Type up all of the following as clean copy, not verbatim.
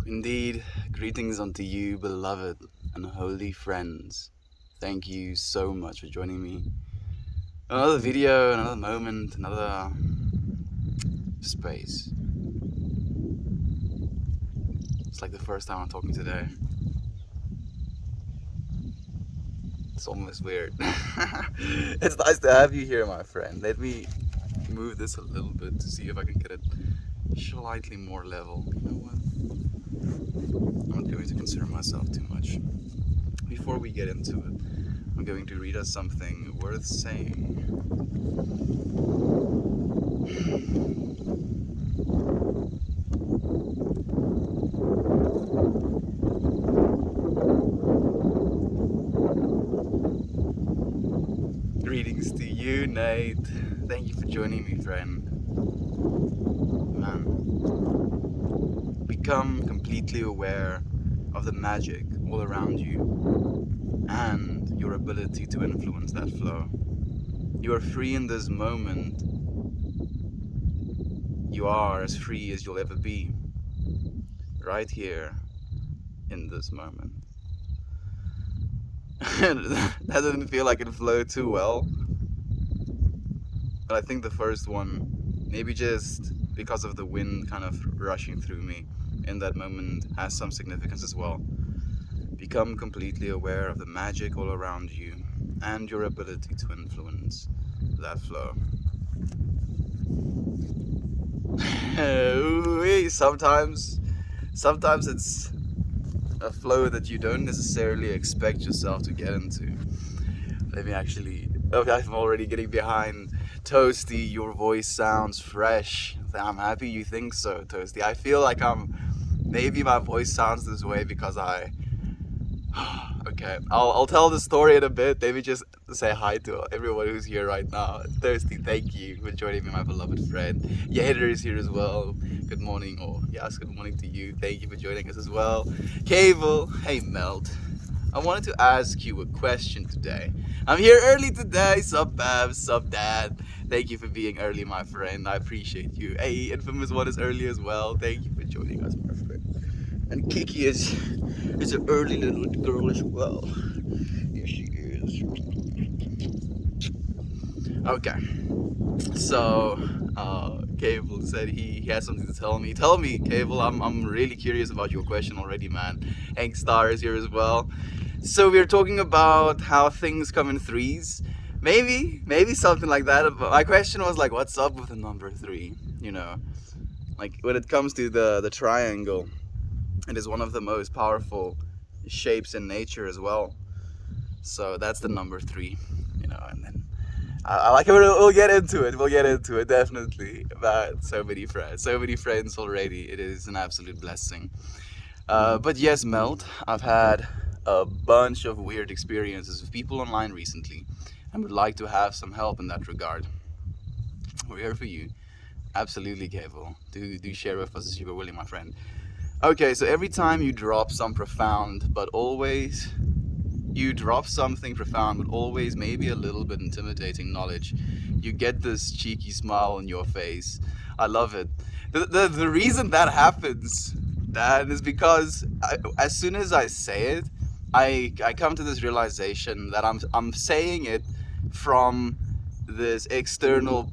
Indeed, greetings unto you, beloved and holy friends. Thank you so much for joining me. Another video, another moment, another space. It's like the first time I'm talking today. It's almost weird. It's nice to have you here, my friend. Let me move this a little bit to see if I can get it slightly more level. You know what? I'm not going to concern myself too much. Before we get into it, I'm going to read us something worth saying. Greetings to you, Nate. Thank you for joining me, friend. Man, become completely aware of the magic all around you and your ability to influence that flow. You are free in this moment. You are as free as you'll ever be, right here in this moment. That didn't feel like it flowed too well, but I think the first one, maybe just because of the wind kind of rushing through me in that moment, has some significance as well. Become completely aware of the magic all around you and your ability to influence that flow. Sometimes it's a flow that you don't necessarily expect yourself to get into. Let me actually, I'm already getting behind. Toasty, your voice sounds fresh. I'm happy you think so, Toasty. I feel like maybe my voice sounds this way because okay, I'll tell the story in a bit. Maybe just say hi to everyone who's here right now. Thirsty, thank you for joining me, my beloved friend. Yader is here as well. Good morning, or yes, good morning to you. Thank you for joining us as well. Cable, hey Melt. I wanted to ask you a question today. I'm here early today. Sup, Babs? Sup, Dad? Thank you for being early, my friend. I appreciate you. Hey, Infamous One is early as well. Thank you for joining us, my friend. And Kiki is an early little girl as well. Here she is. Okay, so Cable said he has something to tell me. Tell me, Cable. I'm really curious about your question already, man. Hank Star is here as well. So we're talking about how things come in threes. Maybe something like that. But my question was like, what's up with the number 3? You know, like when it comes to the triangle, it is one of the most powerful shapes in nature as well. So that's the number 3, you know. And then I like it. We'll get into it. We'll get into it definitely. But so many friends already. It is an absolute blessing. But yes, Melt, I've had a bunch of weird experiences with people online recently, and would like to have some help in that regard. We're here for you. Absolutely, Cable. Do share with us as you were willing, my friend. Okay, so every time you drop some profound, but always you drop something profound, but always maybe a little bit intimidating knowledge, you get this cheeky smile on your face. I love it. The reason that happens, Dad, is because as soon as I say it, I come to this realization that I'm saying it from this external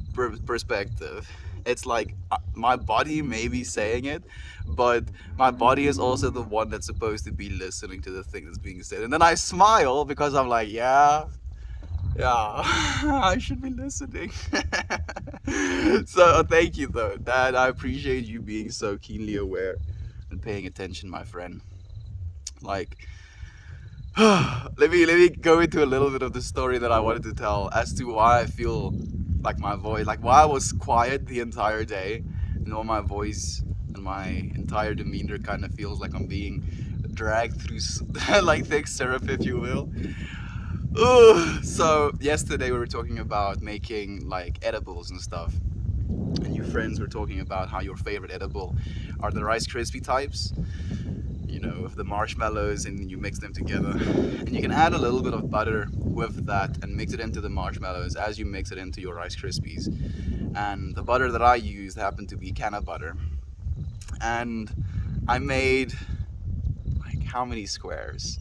perspective. It's like my body may be saying it, but my body is also the one that's supposed to be listening to the thing that's being said. And then I smile because I'm like, yeah, I should be listening. So thank you though, Dad. I appreciate you being so keenly aware and paying attention, my friend. Like, let me go into a little bit of the story that I wanted to tell as to why I feel like my voice, like why I was quiet the entire day, and all my voice and my entire demeanor kind of feels like I'm being dragged through like thick syrup, if you will. Ugh. So yesterday we were talking about making like edibles and stuff, and your friends were talking about how your favorite edible are the Rice Krispie types, you know, with the marshmallows, and you mix them together. And you can add a little bit of butter with that and mix it into the marshmallows as you mix it into your Rice Krispies. And the butter that I used happened to be canna butter. And I made like how many squares?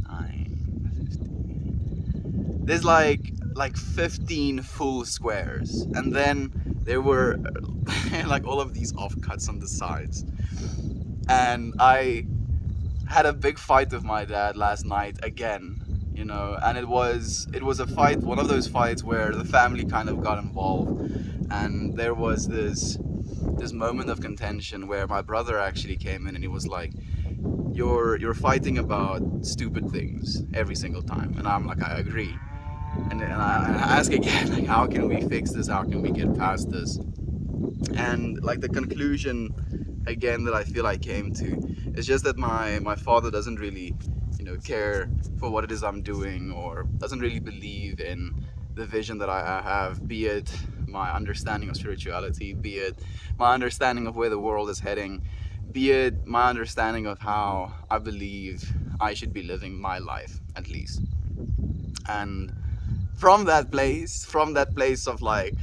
9, 15. There's like 15 full squares, and then there were like all of these offcuts on the sides. And I had a big fight with my dad last night again, and it was a fight, one of those fights where the family kind of got involved, and there was this moment of contention where my brother actually came in and he was like, you're fighting about stupid things every single time. And I'm like, I agree. And I ask again, like, how can we fix this? How can we get past this? And like the conclusion again that I feel I came to is just that my father doesn't really, care for what it is I'm doing, or doesn't really believe in the vision that I have, be it my understanding of spirituality, be it my understanding of where the world is heading, be it my understanding of how I believe I should be living my life, at least. And from that place of like,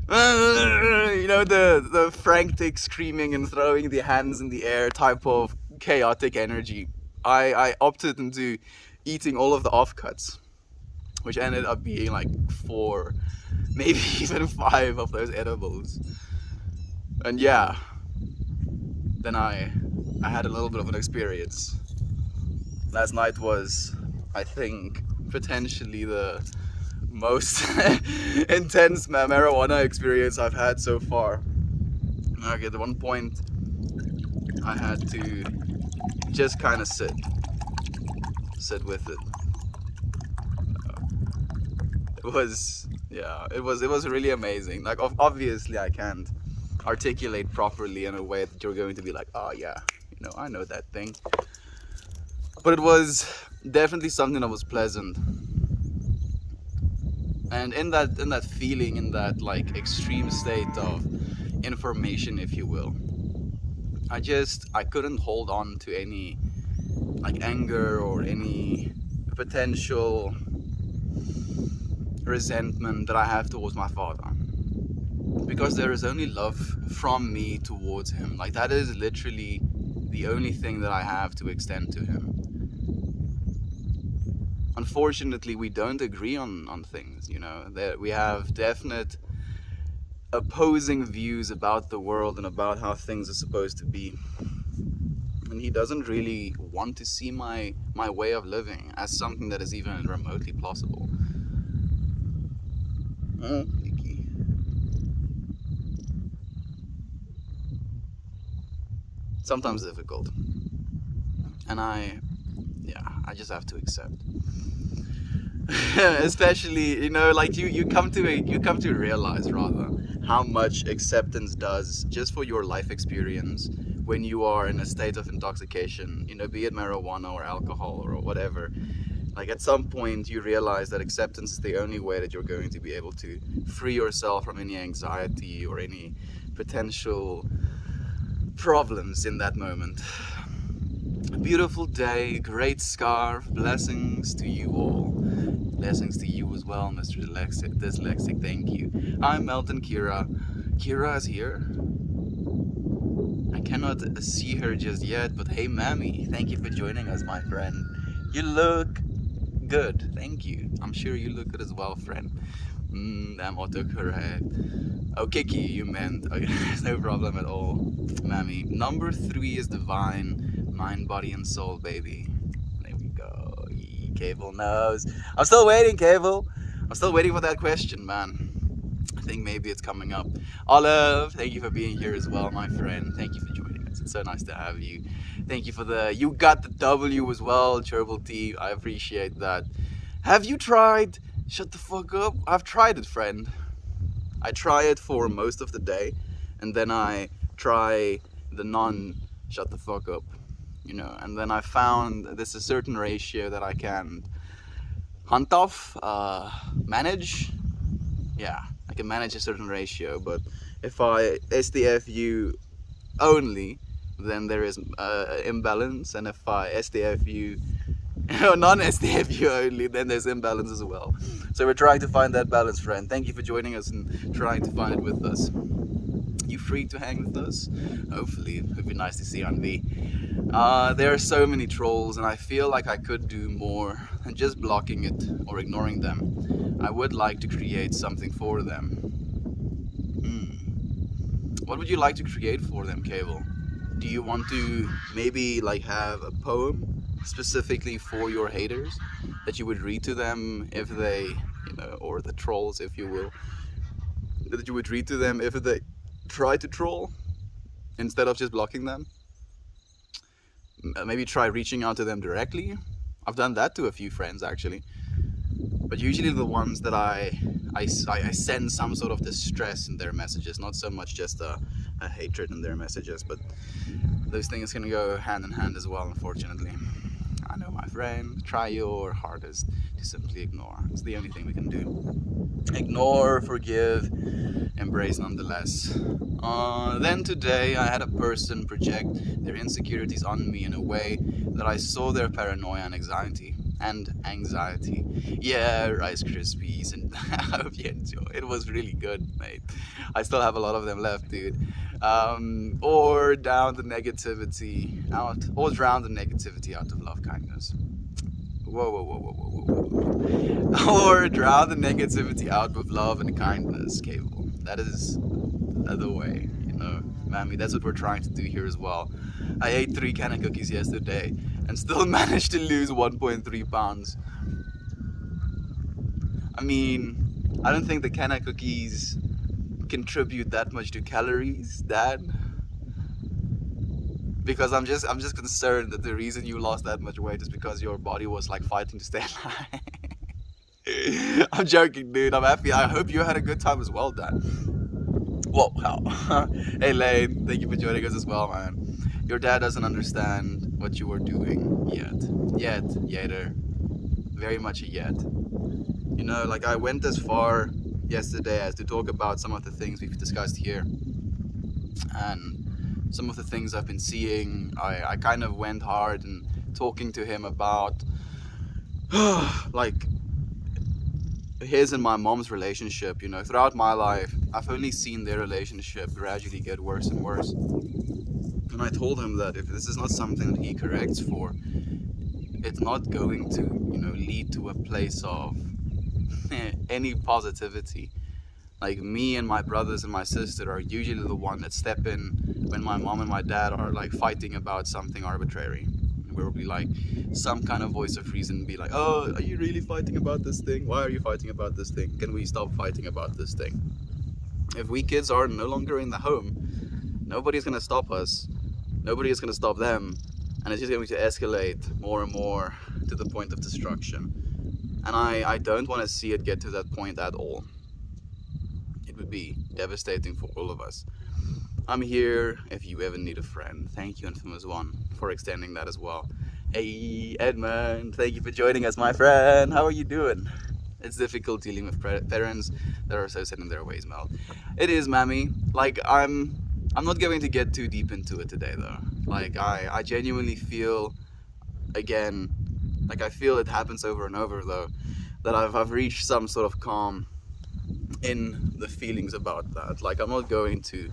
the frantic screaming and throwing the hands in the air type of chaotic energy, I opted into eating all of the offcuts, which ended up being like 4, maybe even 5 of those edibles. And yeah, then I had a little bit of an experience. Last night was, I think, potentially the most intense marijuana experience I've had so far. Okay, at one point I had to just kind of sit with it. It was really amazing. Like, obviously I can't articulate properly in a way that you're going to be like, oh yeah, I know that thing. But it was definitely something that was pleasant. And in that feeling, in that like extreme state of information, if you will, I couldn't hold on to any like anger or any potential resentment that I have towards my father, because there is only love from me towards him. Like, that is literally the only thing that I have to extend to him. Unfortunately, we don't agree on things, that we have definite opposing views about the world and about how things are supposed to be. And he doesn't really want to see my way of living as something that is even remotely plausible. Vicky. Sometimes difficult. And I just have to accept. Especially, like you come to realize rather how much acceptance does just for your life experience when you are in a state of intoxication, be it marijuana or alcohol or whatever. Like, at some point you realize that acceptance is the only way that you're going to be able to free yourself from any anxiety or any potential problems in that moment. A beautiful day, great scarf, blessings to you all. Blessings to you as well, Mr. Dyslexic, thank you. I'm Melton Kira. Kira is here. I cannot see her just yet, but hey, Mammy, thank you for joining us, my friend. You look good, thank you. I'm sure you look good as well, friend. I'm autocorrect. Oh, Kiki, you meant. Okay, no problem at all, Mammy. Number 3 is divine, mind, body, and soul, baby. There we go. Cable knows. I'm still waiting, Cable. I'm still waiting for that question, man. I think maybe it's coming up. Olive, thank you for being here as well, my friend. Thank you for joining us. It's so nice to have you. Thank you for you got the W as well, Cherble T. I appreciate that. Have you tried Shut the Fuck Up? I've tried it, friend. I try it for most of the day, and then I try the non-shut the fuck up, and then I found there's a certain ratio that I can hunt off, manage. Yeah, I can manage a certain ratio, but if I SDFU only, then there is imbalance, and if I SDFU non-SDFU only, then there's imbalance as well. So we're trying to find that balance, friend. Thank you for joining us and trying to find it with us. You free to hang with us. Hopefully, it would be nice to see on V. There are so many trolls, and I feel like I could do more than just blocking it or ignoring them. I would like to create something for them. What would you like to create for them, Cable? Do you want to maybe like have a poem specifically for your haters that you would read to them if they, or the trolls, if you will, that you would read to them if they try to troll instead of just blocking them? Maybe try reaching out to them directly. I've done that to a few friends actually, but usually the ones that I send some sort of distress in their messages, not so much just a hatred in their messages, but those things can go hand in hand as well, unfortunately. I know, my friend, try your hardest to simply ignore. It's the only thing we can do. Ignore, forgive, embrace nonetheless. Then today I had a person project their insecurities on me in a way that I saw their paranoia and anxiety. Yeah, Rice Krispies, and I hope you enjoy. It was really good, mate. I still have a lot of them left, dude. Or drown the negativity out of love, kindness. Whoa. Or drown the negativity out with love and kindness, Cable. That is the way, Mammy, that's what we're trying to do here as well. I ate 3 Canna cookies yesterday and still managed to lose 1.3 pounds. I mean, I don't think the Canna cookies contribute that much to calories, Dad. Because I'm just concerned that the reason you lost that much weight is because your body was like fighting to stay alive. I'm joking, dude. I'm happy. I hope you had a good time as well, Dad. Whoa, wow. Hey, Lane, thank you for joining us as well, man. Your dad doesn't understand what you were doing yet. Yater. Very much a yet. Like I went as far yesterday as to talk about some of the things we've discussed here. And some of the things I've been seeing, I kind of went hard in talking to him about like his and my mom's relationship. Throughout my life I've only seen their relationship gradually get worse and worse, and I told him that if this is not something that he corrects for, it's not going to lead to a place of any positivity. Like, me and my brothers and my sister are usually the one that step in when my mom and my dad are like fighting about something arbitrary. Where we'll be like some kind of voice of reason, be like, oh, are you really fighting about this thing? Why are you fighting about this thing? Can we stop fighting about this thing? If we kids are no longer in the home, nobody's gonna stop us, nobody is gonna stop them, and it's just going to escalate more and more to the point of destruction. And I don't want to see it get to that point at all. It would be devastating for all of us. I'm here if you ever need a friend. Thank you, Infamous One, for extending that as well. Hey, Edmund, thank you for joining us, my friend. How are you doing? It's difficult dealing with parents that are so set in their ways, Mel. It is, Mammy. Like, I'm not going to get too deep into it today, though. Like, I genuinely feel, again, like I feel it happens over and over, though, that I've reached some sort of calm in the feelings about that. Like, I'm not going to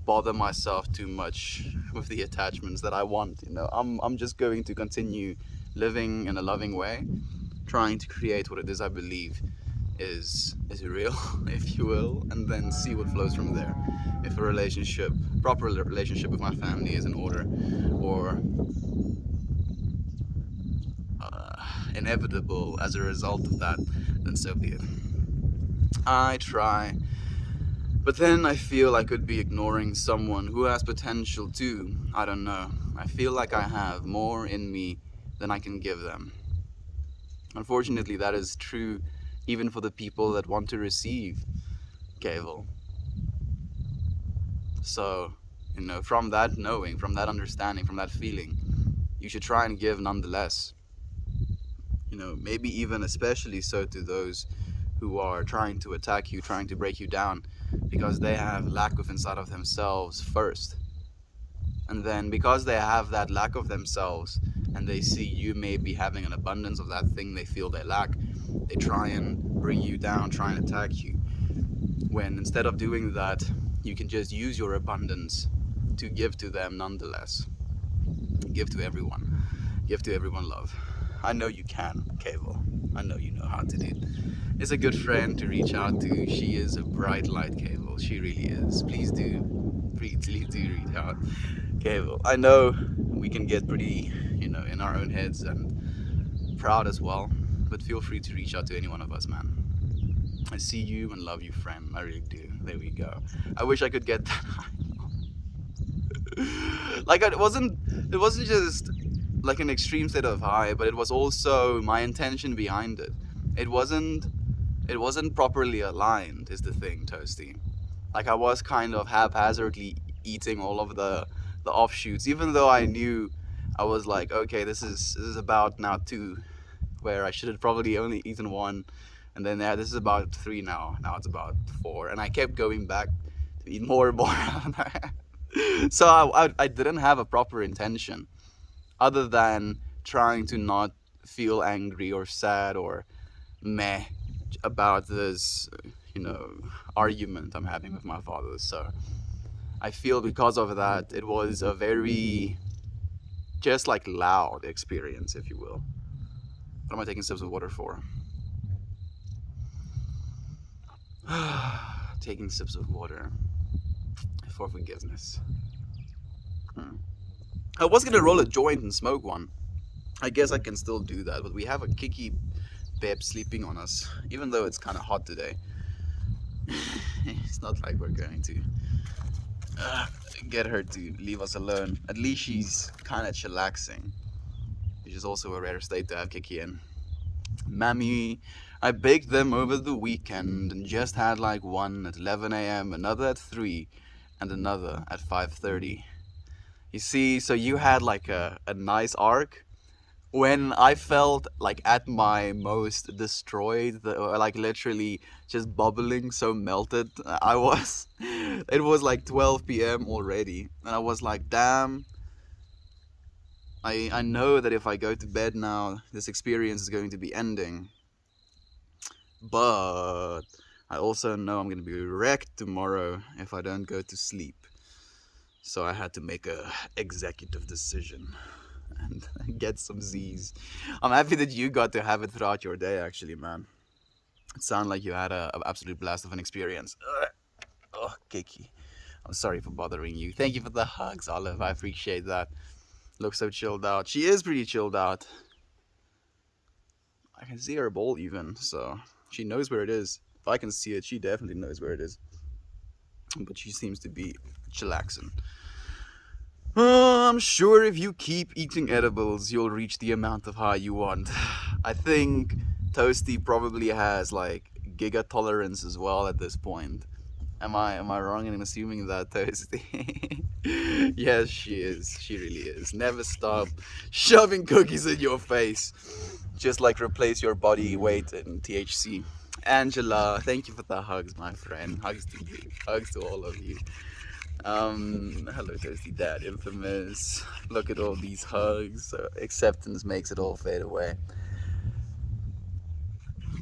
bother myself too much with the attachments that I want, I'm just going to continue living in a loving way, trying to create what it is I believe is real, if you will, and then see what flows from there. If a proper relationship with my family is in order, or inevitable as a result of that, then so be it. I try. But then I feel I could be ignoring someone who has potential too. I don't know. I feel like I have more in me than I can give them. Unfortunately, that is true even for the people that want to receive Cable. So, from that knowing, from that understanding, from that feeling, you should try and give nonetheless. Maybe even especially so to those who are trying to attack you, trying to break you down, because they have lack of inside of themselves first. And then because they have that lack of themselves, and they see you maybe having an abundance of that thing they feel they lack, they try and bring you down, try and attack you. When instead of doing that, you can just use your abundance to give to them nonetheless. Give to everyone. Give to everyone love. I know you can, Cable. I know you know how to do it. It's a good friend to reach out to. She is a bright light, Cable. She really is. Please do reach out, Cable. I know we can get pretty, in our own heads and proud as well, but feel free to reach out to any one of us, man. I see you and love you, friend. I really do. There we go. I wish I could get that high. Like it wasn't just like an extreme state of high, but it was also my intention behind it. It wasn't properly aligned, is the thing, Toasty. Like I was kind of haphazardly eating all of the offshoots, even though I knew I was like, okay, this is about now 2, where I should have probably only eaten 1, and then this is about 3 now. Now it's about 4, and I kept going back to eat more and more. So I didn't have a proper intention, other than trying to not feel angry or sad or meh about this, argument I'm having with my father. So I feel because of that, it was a very just like loud experience, if you will. What am I taking sips of water for? Taking sips of water for forgiveness. I was gonna roll a joint and smoke one. I guess I can still do that, but we have a Kiki babe sleeping on us, even though it's kind of hot today. It's not like we're going to get her to leave us alone. At least she's kind of chillaxing, which is also a rare state to have Kiki in. Mammy, I baked them over the weekend and just had like one at 11 a.m, another at 3, and another at 5:30. You see, so you had like a nice arc. When I felt like at my most destroyed, like literally just bubbling, so melted, it was like 12 p.m. already, and I was like, damn, I know that if I go to bed now, this experience is going to be ending, but I also know I'm going to be wrecked tomorrow if I don't go to sleep. So I had to make a executive decision and get some Z's. I'm happy that you got to have it throughout your day, actually, man. It sounded like you had an absolute blast of an experience. Oh, Kiki, I'm sorry for bothering you. Thank you for the hugs, Olive. I appreciate that. Looks so chilled out. She is pretty chilled out. I can see her bowl even, so she knows where it is. If I can see it, she definitely knows where it is. But she seems to be chillaxing. I'm sure if you keep eating edibles, you'll reach the amount of high you want. I think Toasty probably has like giga tolerance as well at this point. Am I wrong in assuming that, Toasty? Yes, she is. She really is. Never stop shoving cookies in your face. Just like replace your body weight in THC. Angela, thank you for the hugs, my friend. Hugs to you. Hugs to all of you. Hello Toasty Dad, Infamous. Look at all these hugs. Acceptance makes it all fade away.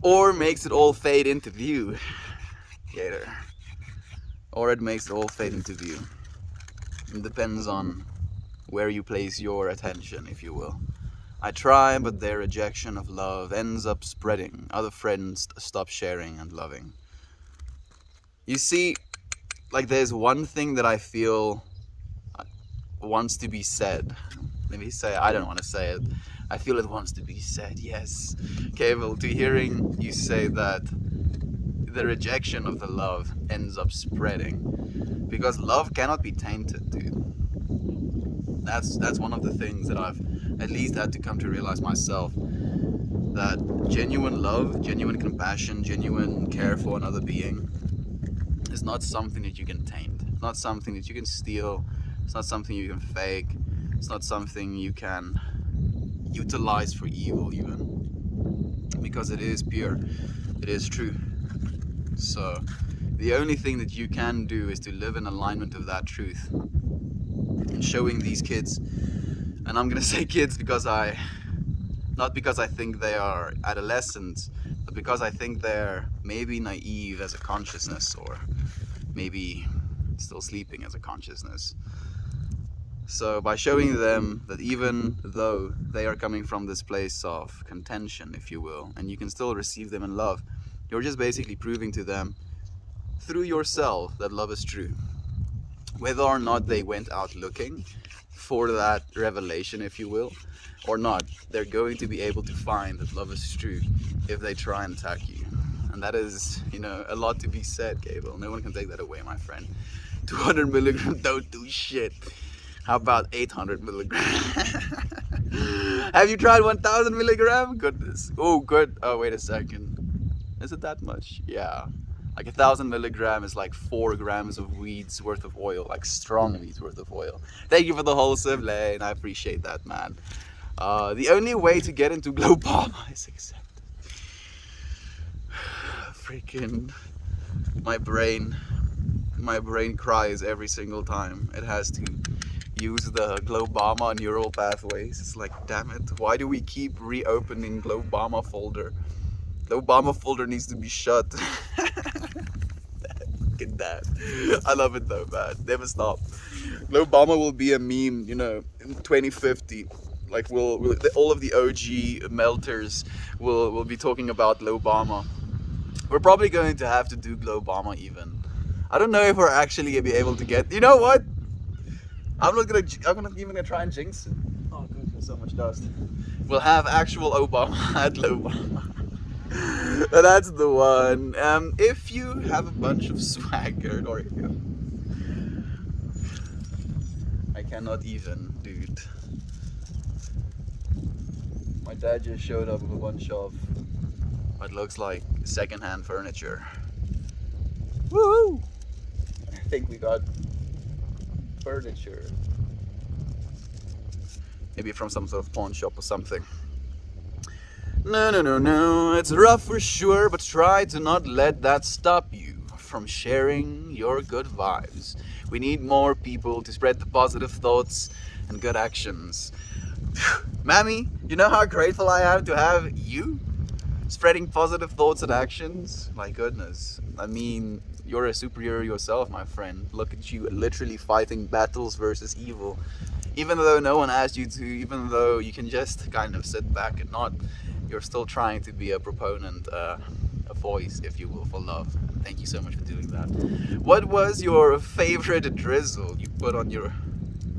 Or makes it all fade into view. Gator. Or it makes it all fade into view. It depends on where you place your attention, if you will. I try, but their rejection of love ends up spreading. Other friends stop sharing and loving. You see, like there's one thing that I feel wants to be said. Let me say, I don't want to say it. I feel it wants to be said, yes. Cable, to hearing you say that the rejection of the love ends up spreading. Because love cannot be tainted, dude. That's one of the things that I've at least had to come to realize myself. That genuine love, genuine compassion, genuine care for another being is not something that you can taint. It's not something that you can steal. It's not something you can fake. It's not something you can utilize for evil even. Because it is pure. It is true. So the only thing that you can do is to live in alignment with that truth. And showing these kids, and I'm gonna say kids because not because I think they are adolescents, but because I think they're maybe naive as a consciousness, or maybe still sleeping as a consciousness. So by showing them that even though they are coming from this place of contention, if you will, and you can still receive them in love, you're just basically proving to them through yourself that love is true. Whether or not they went out looking for that revelation, if you will, or not, they're going to be able to find that love is true if they try and attack you. And that is, a lot to be said, Cable. No one can take that away, my friend. 200 milligrams don't do shit. How about 800 milligrams? Have you tried 1000 milligram? Goodness. Oh, good. Oh, wait a second. Is it that much? Yeah. Like 1000 milligram is like 4 grams of weed's worth of oil, like strong weed's worth of oil. Thank you for the wholesome lane. I appreciate that, man. The only way to get into Globama is accepted. Freaking my brain cries every single time it has to use the Globama neural pathways. It's like, damn it, why do we keep reopening Globama folder? Globama folder needs to be shut. Look at that. I love it though, man. Never stop. Globama will be a meme, in 2050. Like all of the OG melters will be talking about Globama. We're probably going to have to do Globama even. I don't know if we're actually gonna be able to get. You know what? I'm not even gonna try and jinx it. Oh god, there's so much dust. We'll have actual Obama at Globama. That's the one. If you have a bunch of swagger, or I cannot even, dude. My dad just showed up with a bunch of what looks like secondhand furniture. Woo! I think we got furniture. Maybe from some sort of pawn shop or something. No. It's rough for sure, but try to not let that stop you from sharing your good vibes. We need more people to spread the positive thoughts and good actions. Mammy, you know how grateful I am to have you spreading positive thoughts and actions? My goodness. I mean, you're a superhero yourself, my friend. Look at you literally fighting battles versus evil. Even though no one asked you to, even though you can just kind of sit back and not, you're still trying to be a proponent, a voice, if you will, for love. Thank you so much for doing that. What was your favorite drizzle you put on your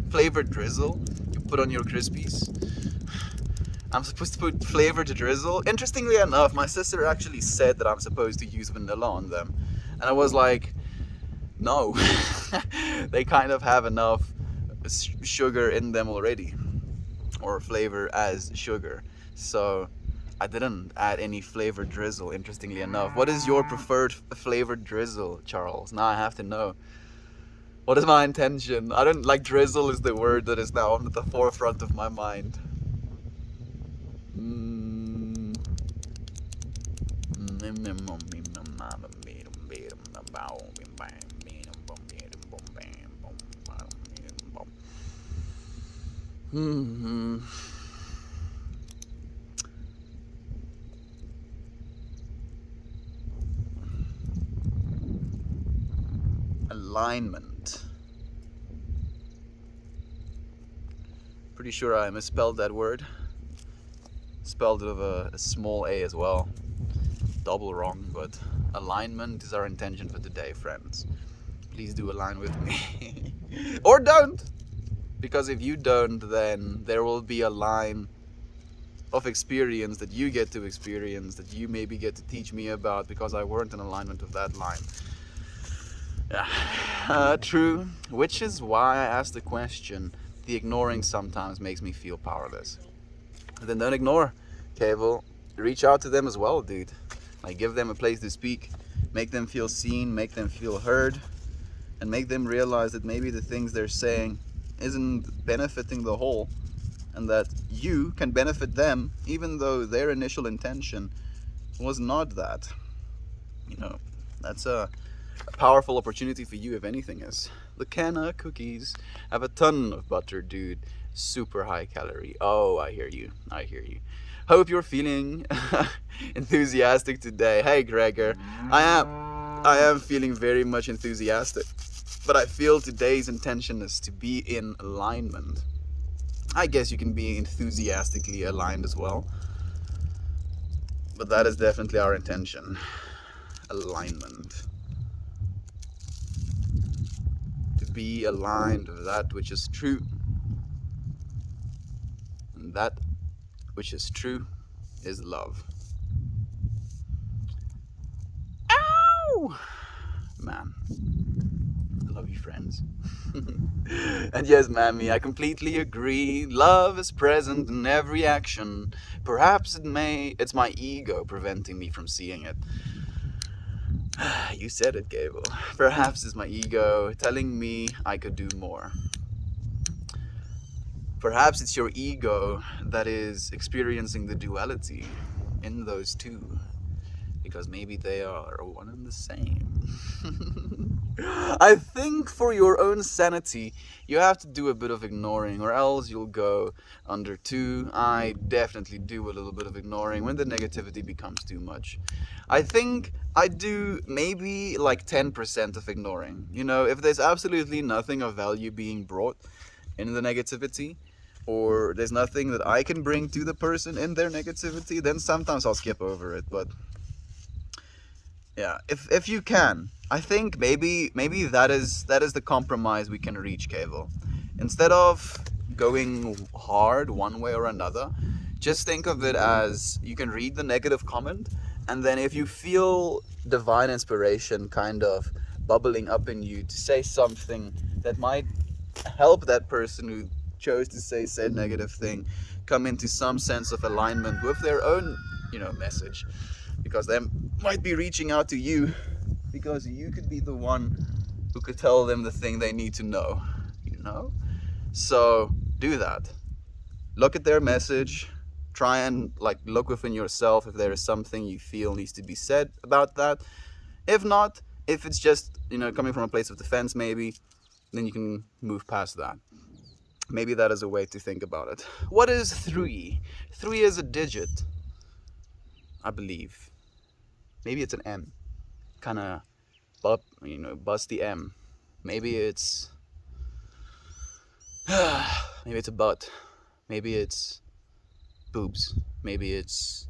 flavored drizzle you put on your Crispies? I'm supposed to put flavored drizzle. Interestingly enough, my sister actually said that I'm supposed to use vanilla on them, and I was like, no. They kind of have enough sugar in them already, or flavor as sugar, so I didn't add any flavored drizzle. Interestingly enough, what is your preferred flavored drizzle, Charles? Now I have to know. What is my intention? I don't like, drizzle is the word that is now on the forefront of my mind. Alignment. Pretty sure I misspelled that word. Spelled it with a small a as well. Double wrong, but alignment is our intention for today, friends. Please do align with me. Or don't! Because if you don't, then there will be a line of experience that you get to experience, that you maybe get to teach me about, because I weren't in alignment with that line. True, which is why I asked the question. The ignoring sometimes makes me feel powerless. Then don't ignore, Cable. Reach out to them as well, dude. Like, give them a place to speak, make them feel seen, make them feel heard, and make them realize that maybe the things they're saying isn't benefiting the whole, and that you can benefit them even though their initial intention was not that. That's a powerful opportunity for you, if anything is. The Canna cookies have a ton of butter, dude. Super high calorie. Oh, I hear you. Hope you're feeling enthusiastic today. Hey, Gregor. I am feeling very much enthusiastic. But I feel today's intention is to be in alignment. I guess you can be enthusiastically aligned as well, but that is definitely our intention. Alignment. To be aligned with that which is true. And that which is true is love. Ow! Man. I love you, friends. And yes, Mammy, I completely agree. Love is present in every action. Perhaps it's my ego preventing me from seeing it. You said it, Gable. Perhaps it's my ego telling me I could do more. Perhaps it's your ego that is experiencing the duality in those two, because maybe they are one and the same. I think for your own sanity, you have to do a bit of ignoring, or else you'll go under two. I definitely do a little bit of ignoring when the negativity becomes too much. I think I do maybe like 10% of ignoring. You know, if there's absolutely nothing of value being brought in the negativity, or there's nothing that I can bring to the person in their negativity, then sometimes I'll skip over it. But yeah, if you can, I think maybe that is the compromise we can reach, Kevo. Instead of going hard one way or another, just think of it as you can read the negative comment, and then if you feel divine inspiration kind of bubbling up in you to say something that might help that person who chose to say said negative thing come into some sense of alignment with their own, message, because they might be reaching out to you because you could be the one who could tell them the thing they need to know, So do that. Look at their message. Try and look within yourself if there is something you feel needs to be said about that. If not, if it's just, coming from a place of defense maybe, then you can move past that. Maybe that is a way to think about it. What is 3? 3 is a digit, I believe. Maybe it's an M. Kind of, bust the M. Maybe it's a butt. Maybe it's boobs. Maybe it's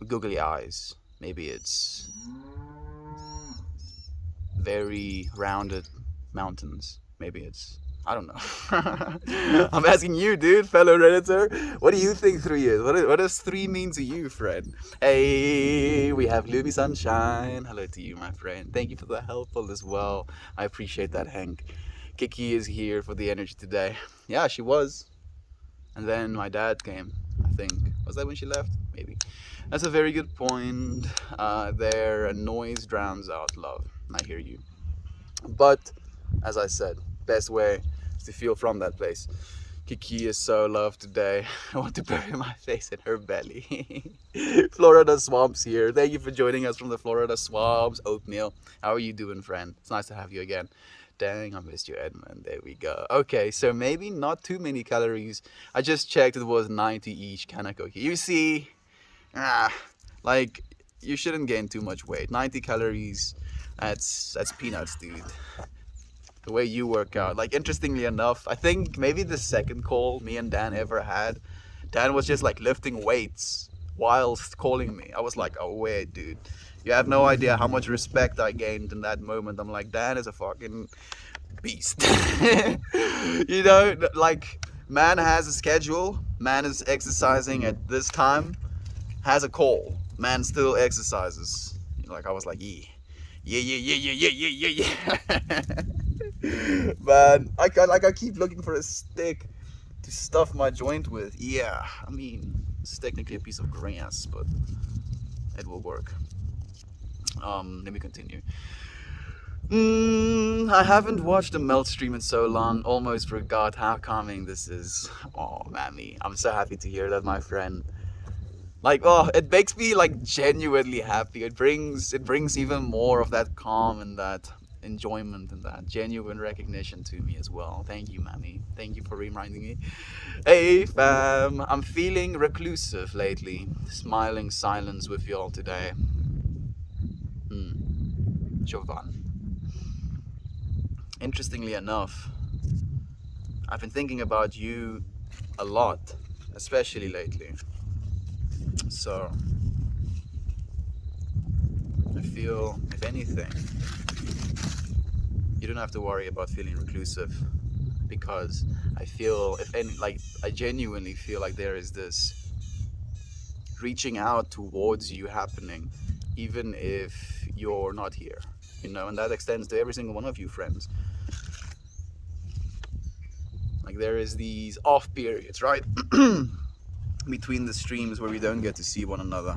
googly eyes. Maybe it's very rounded mountains. Maybe it's, I don't know. I'm asking you, dude, fellow Redditor. What do you think 3 is? What does 3 mean to you, friend? Hey, we have Luby Sunshine. Hello to you, my friend. Thank you for the helpful as well. I appreciate that, Hank. Kiki is here for the energy today. Yeah, she was. And then my dad came, I think. Was that when she left? Maybe. That's a very good point. There, noise drowns out love. I hear you. But, as I said, best way is to feel from that place. Kiki is so loved today. I want to bury my face in her belly. Florida Swamps here. Thank you for joining us from the Florida Swamps. Oatmeal. How are you doing, friend? It's nice to have you again. Dang, I missed you, Edmund. There we go. Okay, so maybe not too many calories. I just checked, it was 90 each can of cookie. You see, you shouldn't gain too much weight. 90 calories, that's peanuts, dude. The way you work out. Interestingly enough, I think maybe the second call me and Dan ever had, Dan was just lifting weights whilst calling me. I was like, oh wait, dude. You have no idea how much respect I gained in that moment. I'm like, Dan is a fucking beast. Man has a schedule. Man is exercising at this time. Has a call. Man still exercises. I was like, yeah. Man, I keep looking for a stick to stuff my joint with. Yeah, I mean, it's technically a piece of grass, but it will work. Let me continue. I haven't watched a melt stream in so long, almost forgot how calming this is. Oh, mammy, I'm so happy to hear that, my friend. It makes me genuinely happy. It brings even more of that calm and that enjoyment and that genuine recognition to me as well. Thank you, mammy. Thank you for reminding me. Hey, fam. I'm feeling reclusive lately. Smiling silence with y'all today. Jovan. Interestingly enough, I've been thinking about you a lot, especially lately. So I feel, if anything, you don't have to worry about feeling reclusive, because I feel, if any, like I genuinely feel like there is this reaching out towards you happening, even if you're not here, and that extends to every single one of you friends. Like there is these off periods, right? Between the streams where we don't get to see one another,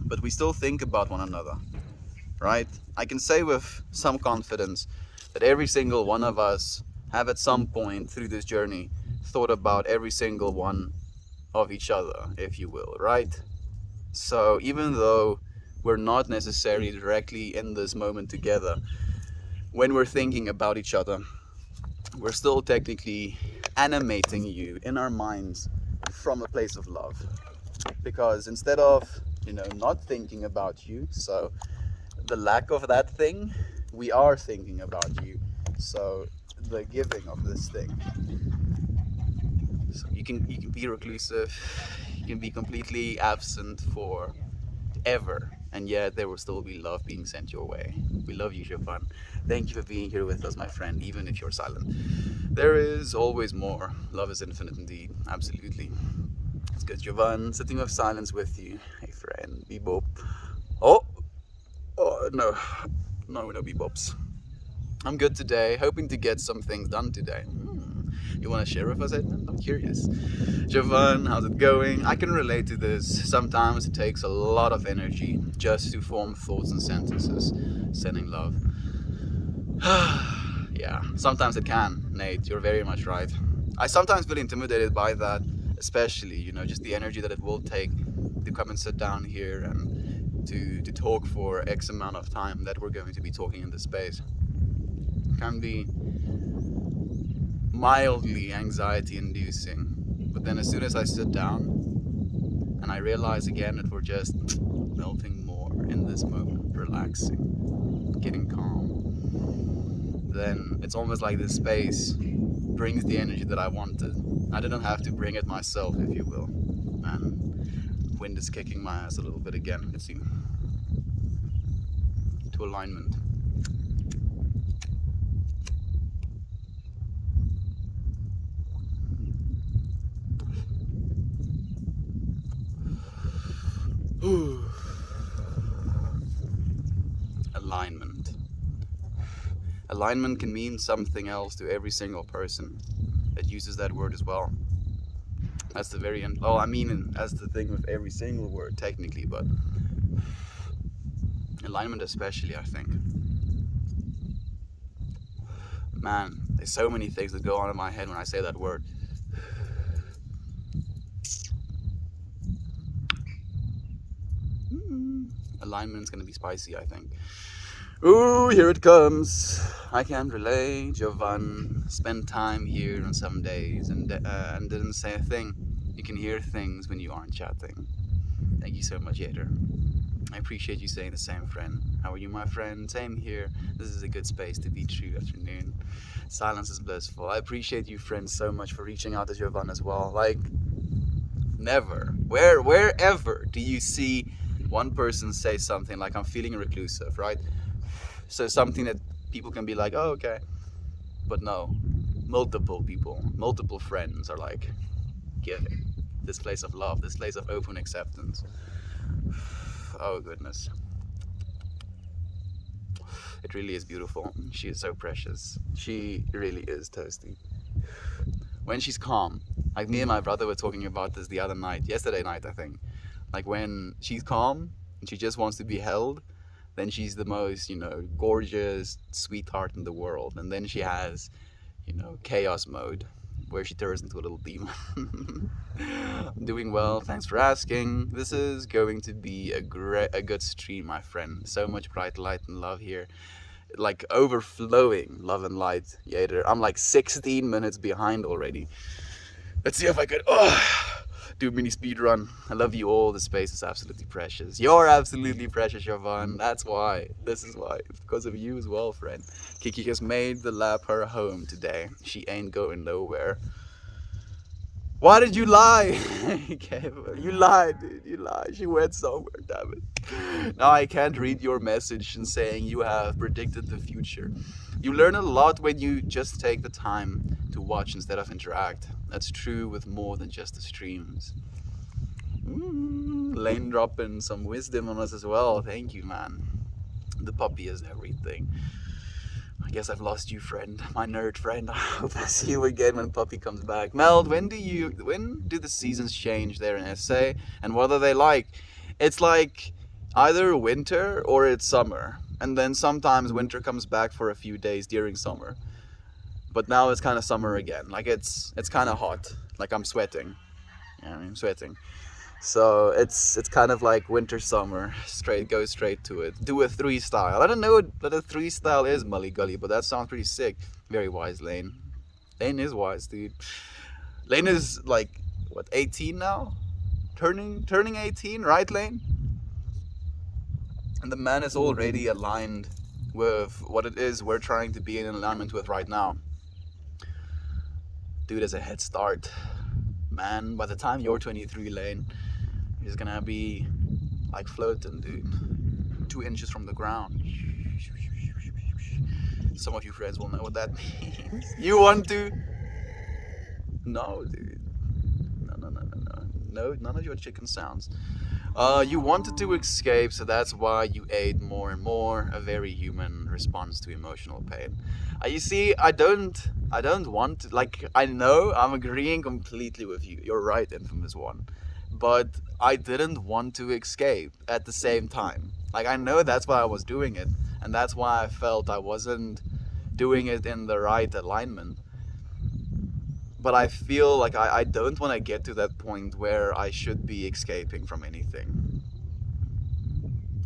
but we still think about one another, right? I can say with some confidence that every single one of us have at some point through this journey thought about every single one of each other, if you will, right? So even though we're not necessarily directly in this moment together, when we're thinking about each other, we're still technically animating you in our minds from a place of love. Because instead of, not thinking about you, so the lack of that thing, we are thinking about you. So the giving of this thing. So you can be reclusive, you can be completely absent for ever, and yet there will still be love being sent your way. We love you, Jovan. Thank you for being here with us, my friend, even if you're silent. There is always more. Love is infinite indeed. Absolutely. It's good, Jovan. Sitting with silence with you. Hey, friend. Bebop. Oh, no. No, bebops. I'm good today. Hoping to get some things done today. You want to share with us, Edmund? I'm curious. Jovan, how's it going? I can relate to this. Sometimes it takes a lot of energy just to form thoughts and sentences. Sending love. Yeah, sometimes it can, Nate. You're very much right. I sometimes feel intimidated by that, especially, just the energy that it will take to come and sit down here and to talk for X amount of time that we're going to be talking in this space. It can be mildly anxiety inducing, but then as soon as I sit down and I realize again that we're just melting more in this moment, relaxing, getting calm, then it's almost like this space brings the energy that I wanted. I didn't have to bring it myself, if you will. And wind is kicking my ass a little bit again. Let's see. To alignment. Alignment. Alignment can mean something else to every single person that uses that word as well. That's the very end. Oh, I mean, that's the thing with every single word, technically, but alignment especially, I think. Man, there's so many things that go on in my head when I say that word. Alignment's gonna be spicy, I think. Ooh, here it comes. I can relate. Jovan spent time here on some days and didn't say a thing. You can hear things when you aren't chatting. Thank you so much, Yater. I appreciate you saying the same, friend. How are you, my friend? Same here. This is a good space to be true afternoon. Silence is blissful. I appreciate you, friends, so much for reaching out to Jovan as well. Like, never, wherever do you see one person say something like, I'm feeling reclusive, right? So something that people can be like, oh, okay. But no, multiple people, multiple friends are like, giving. This place of love, this place of open acceptance. Oh, goodness. It really is beautiful. She is so precious. She really is toasty. When she's calm, like me and my brother were talking about this the other night, yesterday night, I think. Like when she's calm and she just wants to be held, then she's the most, gorgeous sweetheart in the world. And then she has, chaos mode, where she turns into a little demon. I'm doing well, thanks for asking. This is going to be a good stream, my friend. So much bright light and love here. Like overflowing love and light, Yater. I'm like 16 minutes behind already. Let's see if I could do a mini speed run. I love you all. The space is absolutely precious. You're absolutely precious, Siobhan. That's why. This is why. Because of you as well, friend. Kiki has made the lab her home today. She ain't going nowhere. Why did you lie? You lied, dude. You lied. She went somewhere, damn it. Now I can't read your message and saying you have predicted the future. You learn a lot when you just take the time to watch instead of interact. That's true with more than just the streams. Lane dropping some wisdom on us as well. Thank you, man. The puppy is everything. I guess I've lost you, friend. My nerd friend. I hope I see you again when Puppy comes back. Meld, when do the seasons change there in SA? And what are they like? It's like either winter or it's summer. And then sometimes winter comes back for a few days during summer. But now it's kind of summer again. Like it's kind of hot. Like I'm sweating. Yeah, I'm sweating. So it's kind of like winter summer, go straight to it. Do a 3 style. I don't know what a 3 style is, Mully Gully, but that sounds pretty sick. Very wise, Lane. Lane is wise, dude. Lane is like what, 18 now? Turning 18, right, Lane? And the man is already aligned with what it is we're trying to be in alignment with right now. Dude has a head start. Man, by the time you're 23, Lane, he's gonna be like floating, dude. 2 inches from the ground. Some of you friends will know what that means. You want to? No, dude. No, none of your chicken sounds. You wanted to escape, so that's why you ate more and more. A very human response to emotional pain. You see, I don't want to, like, I know I'm agreeing completely with you. You're right, Infamous One. But I didn't want to escape at the same time. Like, I know that's why I was doing it, and that's why I felt I wasn't doing it in the right alignment. But I feel like I don't want to get to that point where I should be escaping from anything.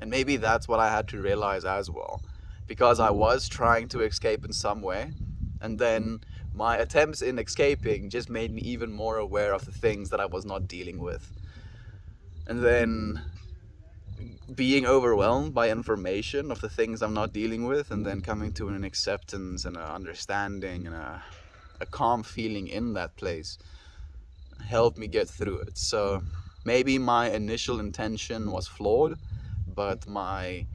And maybe that's what I had to realize as well. Because I was trying to escape in some way, and then my attempts in escaping just made me even more aware of the things that I was not dealing with. And then being overwhelmed by information of the things I'm not dealing with, and then coming to an acceptance and an understanding and a calm feeling in that place helped me get through it. So maybe my initial intention was flawed, but my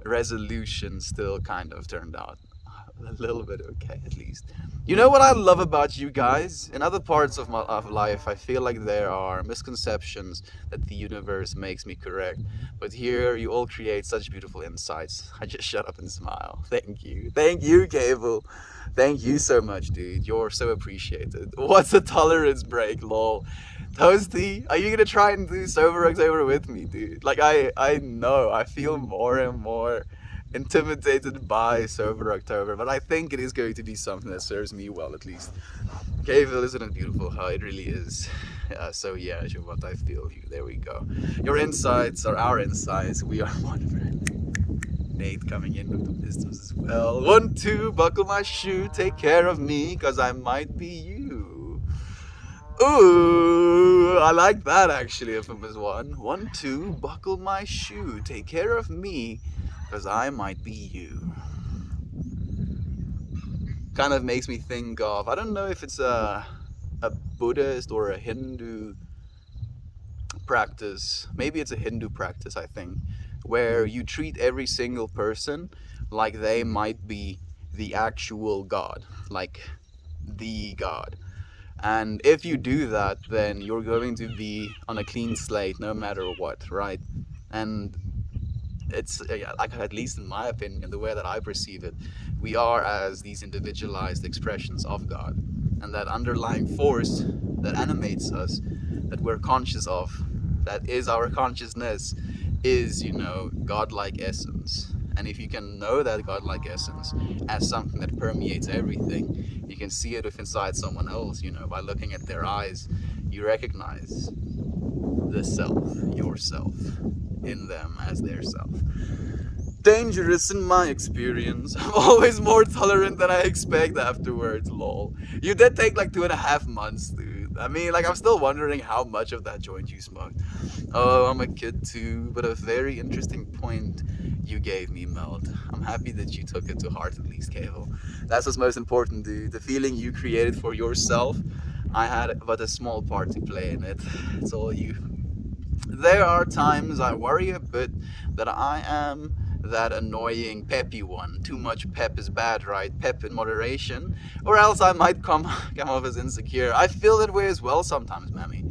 resolution still kind of turned out a little bit okay, at least. You know what I love about you guys? In other parts of my life, I feel like there are misconceptions that the universe makes me correct. But here, you all create such beautiful insights. I just shut up and smile. Thank you. Thank you, Cable. Thank you so much, dude. You're so appreciated. What's a tolerance break, lol? Toasty, are you gonna try and do Sober October with me, dude? Like, I know, I feel more and more intimidated by Sober October, but I think it is going to be something that serves me well, at least. Caveville, isn't it beautiful? How it really is. So yeah, Jovat, I feel you. There we go. Your insights are our insights. We are one friend. Nate coming in with the wisdoms as well. 1, 2, buckle my shoe, take care of me, cause I might be you. Ooh, I like that actually, Infamous One. 1, 2, buckle my shoe, take care of me, cause I might be you. Kind of makes me think of, I don't know if it's a Buddhist or a Hindu practice. Maybe it's a Hindu practice, I think, where you treat every single person like they might be the actual God, like the God. And if you do that, then you're going to be on a clean slate no matter what, right? And it's, like, at least in my opinion, the way that I perceive it, we are as these individualized expressions of God. And that underlying force that animates us, that we're conscious of, that is our consciousness, is, godlike essence. And if you can know that godlike essence as something that permeates everything, you can see it if inside someone else, by looking at their eyes, you recognize the self, yourself, in them as their self. Dangerous in my experience. I'm always more tolerant than I expect afterwards, lol. You did take like 2.5 months, dude. I mean, like, I'm still wondering how much of that joint you smoked. Oh, I'm a kid too, but a very interesting point you gave me, Meld. I'm happy that you took it to heart, at least, Cable. That's what's most important, dude. The feeling you created for yourself, I had but a small part to play in it. It's all you. There are times I worry a bit that I am that annoying peppy one. Too much pep is bad, right? Pep in moderation, or else I might come off as insecure. I feel that way as well sometimes, Mammy.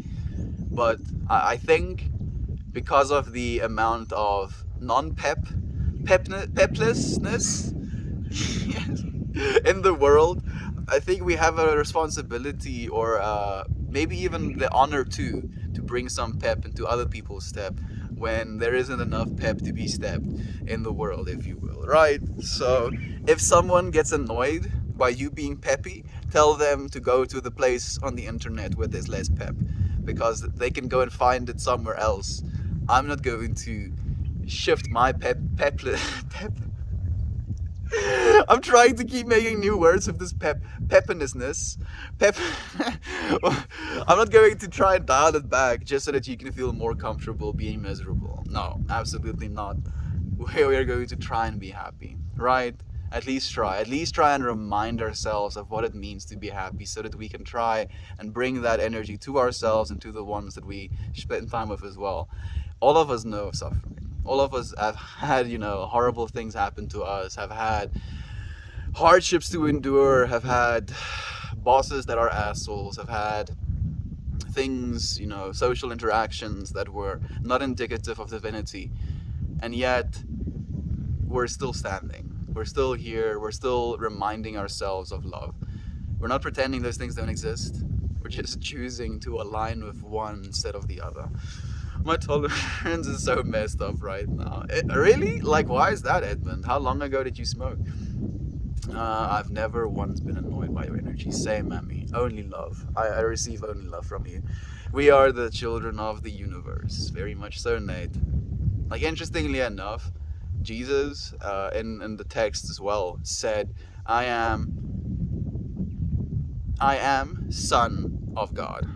But I think because of the amount of peplessness in the world, I think we have a responsibility, or maybe even the honor to bring some pep into other people's step when there isn't enough pep to be stepped in the world, if you will, right? So if someone gets annoyed by you being peppy, tell them to go to the place on the internet where there's less pep, because they can go and find it somewhere else. I'm not going to shift my pep. I'm trying to keep making new words with this peppinessness. Pep. I'm not going to try and dial it back just so that you can feel more comfortable being miserable. No, absolutely not. We are going to try and be happy, right? At least try. At least try and remind ourselves of what it means to be happy, so that we can try and bring that energy to ourselves and to the ones that we spend time with as well. All of us know suffering. All of us have had, horrible things happen to us, have had hardships to endure, have had bosses that are assholes, have had things, social interactions that were not indicative of divinity. And yet, we're still standing. We're still here. We're still reminding ourselves of love. We're not pretending those things don't exist. We're just choosing to align with one instead of the other. My tolerance is so messed up right now. Really? Like, why is that, Edmund? How long ago did you smoke? I've never once been annoyed by your energy. Same, Mammy. Only love. I receive only love from you. We are the children of the universe. Very much so, Nate. Like, interestingly enough, Jesus, in the text as well, said, I am Son of God.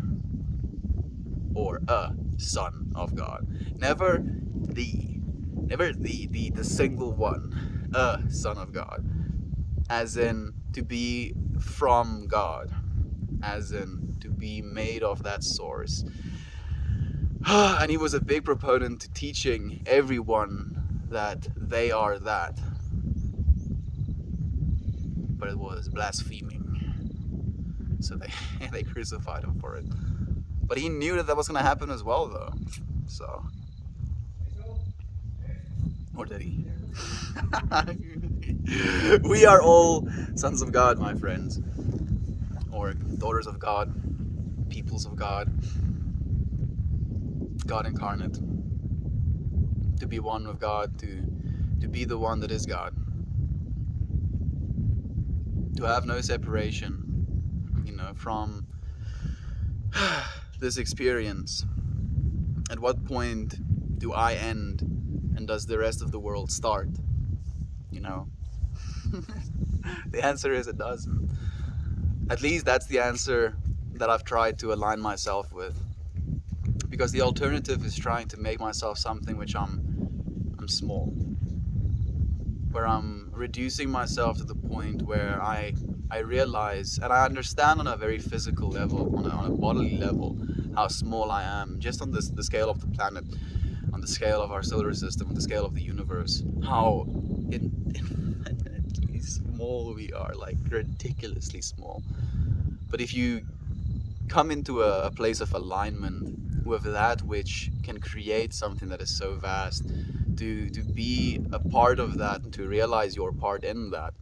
Or a Son of God. Never the single one. A Son of God. As in to be from God. As in to be made of that source. And he was a big proponent to teaching everyone that they are that. But it was blaspheming. So they crucified him for it. But he knew that was going to happen as well, though. So. Or did he? We are all sons of God, my friends. Or daughters of God. Peoples of God. God incarnate. To be one with God. To be the one that is God. To have no separation, from this experience. At what point do I end and does the rest of the world start? The answer is it doesn't. At least that's the answer that I've tried to align myself with. Because the alternative is trying to make myself something which I'm small. Where I'm reducing myself to the point where I realize, and I understand on a very physical level, on a bodily level, how small I am, just on the scale of the planet, on the scale of our solar system, on the scale of the universe, how infinitely small we are, like ridiculously small. But if you come into a place of alignment with that which can create something that is so vast, to be a part of that, and to realize your part in that,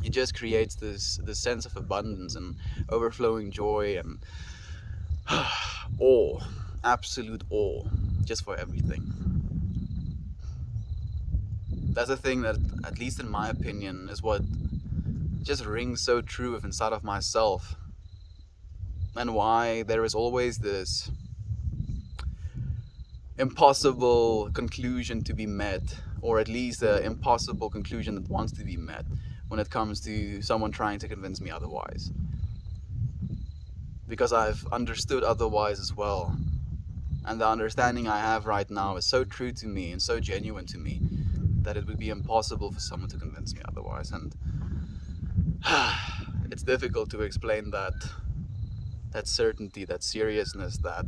it just creates this sense of abundance and overflowing joy and awe, absolute awe, just for everything. That's the thing that, at least in my opinion, is what just rings so true with inside of myself, and why there is always this impossible conclusion to be met, or at least an impossible conclusion that wants to be met when it comes to someone trying to convince me otherwise. because I've understood otherwise as well. And the understanding I have right now is so true to me and so genuine to me that it would be impossible for someone to convince me otherwise. And it's difficult to explain that certainty, that seriousness, that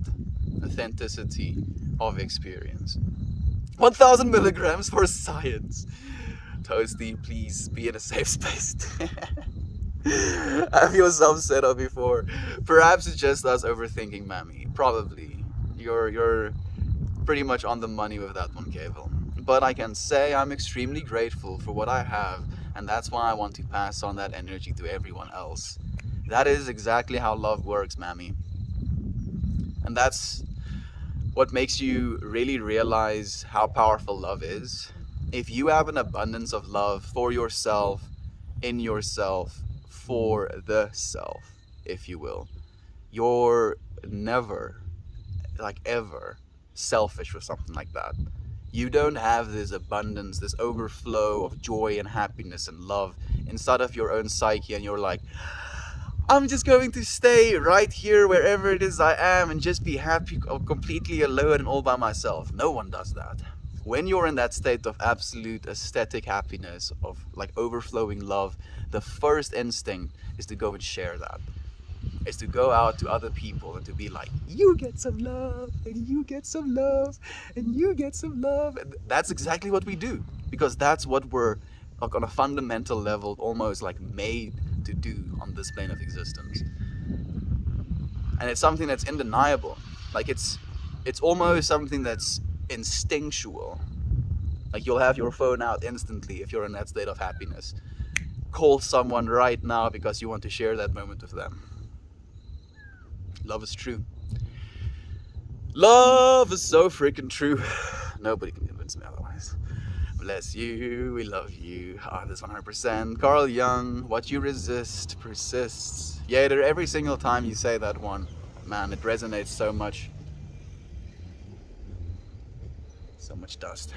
authenticity of experience. 1000 milligrams for science. Toasty, please be in a safe space. Have yourself set up before. Perhaps it's just us overthinking, Mammy. Probably. You're pretty much on the money with that one, Cavill. But I can say I'm extremely grateful for what I have, and that's why I want to pass on that energy to everyone else. That is exactly how love works, Mammy. And that's what makes you really realize how powerful love is. If you have an abundance of love for yourself, in yourself, for the self, if you will, you're never, like ever, selfish or something like that. You don't have this abundance, this overflow of joy and happiness and love inside of your own psyche, and you're like, I'm just going to stay right here wherever it is I am and just be happy completely alone and all by myself. No one does that. When you're in that state of absolute aesthetic happiness, of like overflowing love, the first instinct is to go and share that. Is to go out to other people and to be like, you get some love, and you get some love, and you get some love. And that's exactly what we do, because that's what we're like on a fundamental level almost like made to do on this plane of existence. And it's something that's undeniable. Like it's almost something that's instinctual. Like you'll have your phone out instantly if you're in that state of happiness. Call someone right now because you want to share that moment with them. Love is true. Love is so freaking true. Nobody can convince me otherwise. Bless you, we love you. This 100%. Carl Jung, what you resist persists. Yeah, every single time you say that one, man, it resonates so much. So much dust.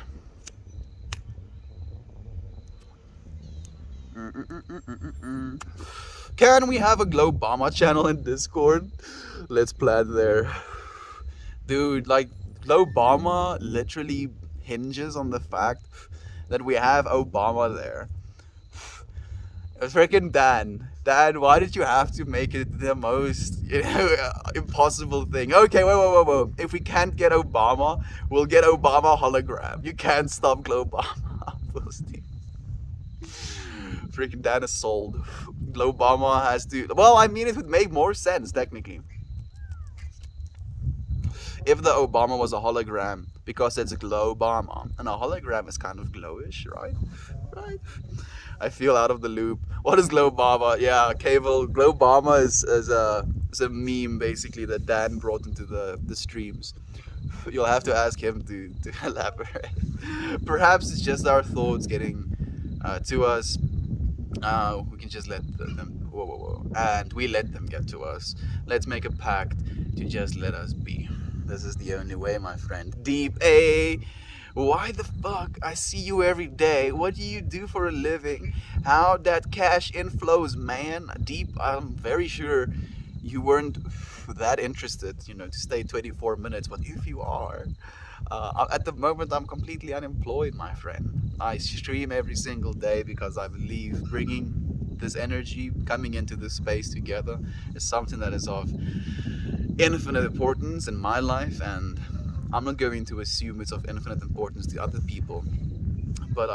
Can we have a Globama channel in Discord? Let's plan there. Dude, like, Globama literally hinges on the fact that we have Obama there. Freaking Dan, why did you have to make it the most, impossible thing? Okay, whoa. If we can't get Obama, we'll get Obama hologram. You can't stop Globama. Freaking Dan is sold. Globama has to. Well, I mean, it would make more sense technically if the Obama was a hologram, because it's a Globama, and a hologram is kind of glowish, right? Right. I feel out of the loop. What is Globama? Yeah, Cable. Globama is a meme basically that Dan brought into the streams. You'll have to ask him to elaborate. Perhaps it's just our thoughts getting to us. We can just let them. Whoa. And we let them get to us. Let's make a pact to just let us be. This is the only way, my friend. Deep A. Why the fuck? I see you every day. What do you do for a living? How that cash inflows, man? Deep, I'm very sure you weren't that interested, to stay 24 minutes. But if you are, at the moment I'm completely unemployed, my friend. I stream every single day because I believe bringing this energy, coming into this space together, is something that is of infinite importance in my life, and I'm not going to assume it's of infinite importance to other people, but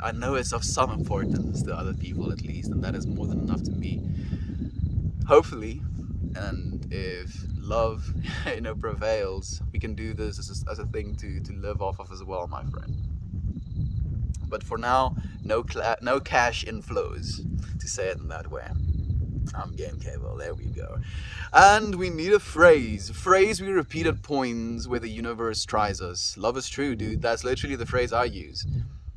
I know it's of some importance to other people at least, and that is more than enough to me. Hopefully, and if love, prevails, we can do this as a thing to live off of as well, my friend. But for now, no cash inflows, to say it in that way. I'm Game Cable, there we go. And we need a phrase we repeat at points where the universe tries us. Love is true, dude. That's literally the phrase I use.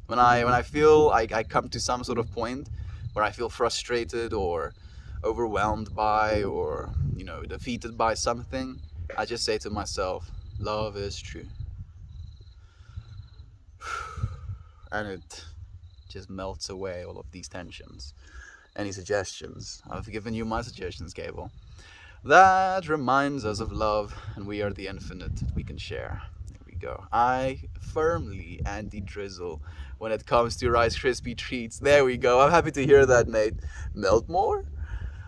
When I feel like I come to some sort of point where I feel frustrated or overwhelmed by, or, defeated by something, I just say to myself, love is true. And it just melts away all of these tensions. Any suggestions? I've given you my suggestions, Cable. That reminds us of love, and we are the infinite that we can share. There we go. I firmly anti-drizzle when it comes to Rice Krispie treats. There we go. I'm happy to hear that, Nate. Melt more?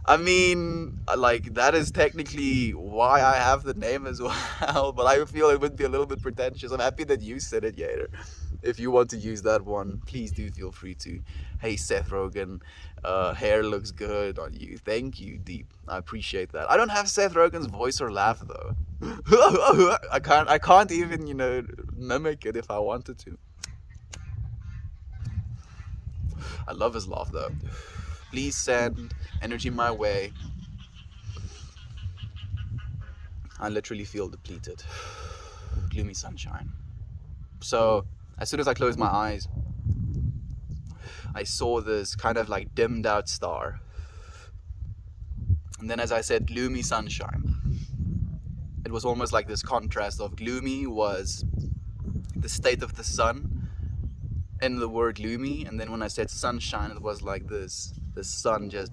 I mean, like, that is technically why I have the name as well, but I feel it would be a little bit pretentious. I'm happy that you said it, Yater. If you want to use that one, please do feel free to. Hey, Seth Rogen, hair looks good on you. Thank you, Deep. I appreciate that. I don't have Seth Rogen's voice or laugh, though. I can't even, mimic it if I wanted to. I love his laugh, though. Please send energy my way. I literally feel depleted. Gloomy sunshine. So, as soon as I closed my eyes, I saw this kind of like dimmed out star. And then, as I said, gloomy sunshine. It was almost like this contrast of gloomy was the state of the sun in the word gloomy, and then when I said sunshine, it was like this the sun just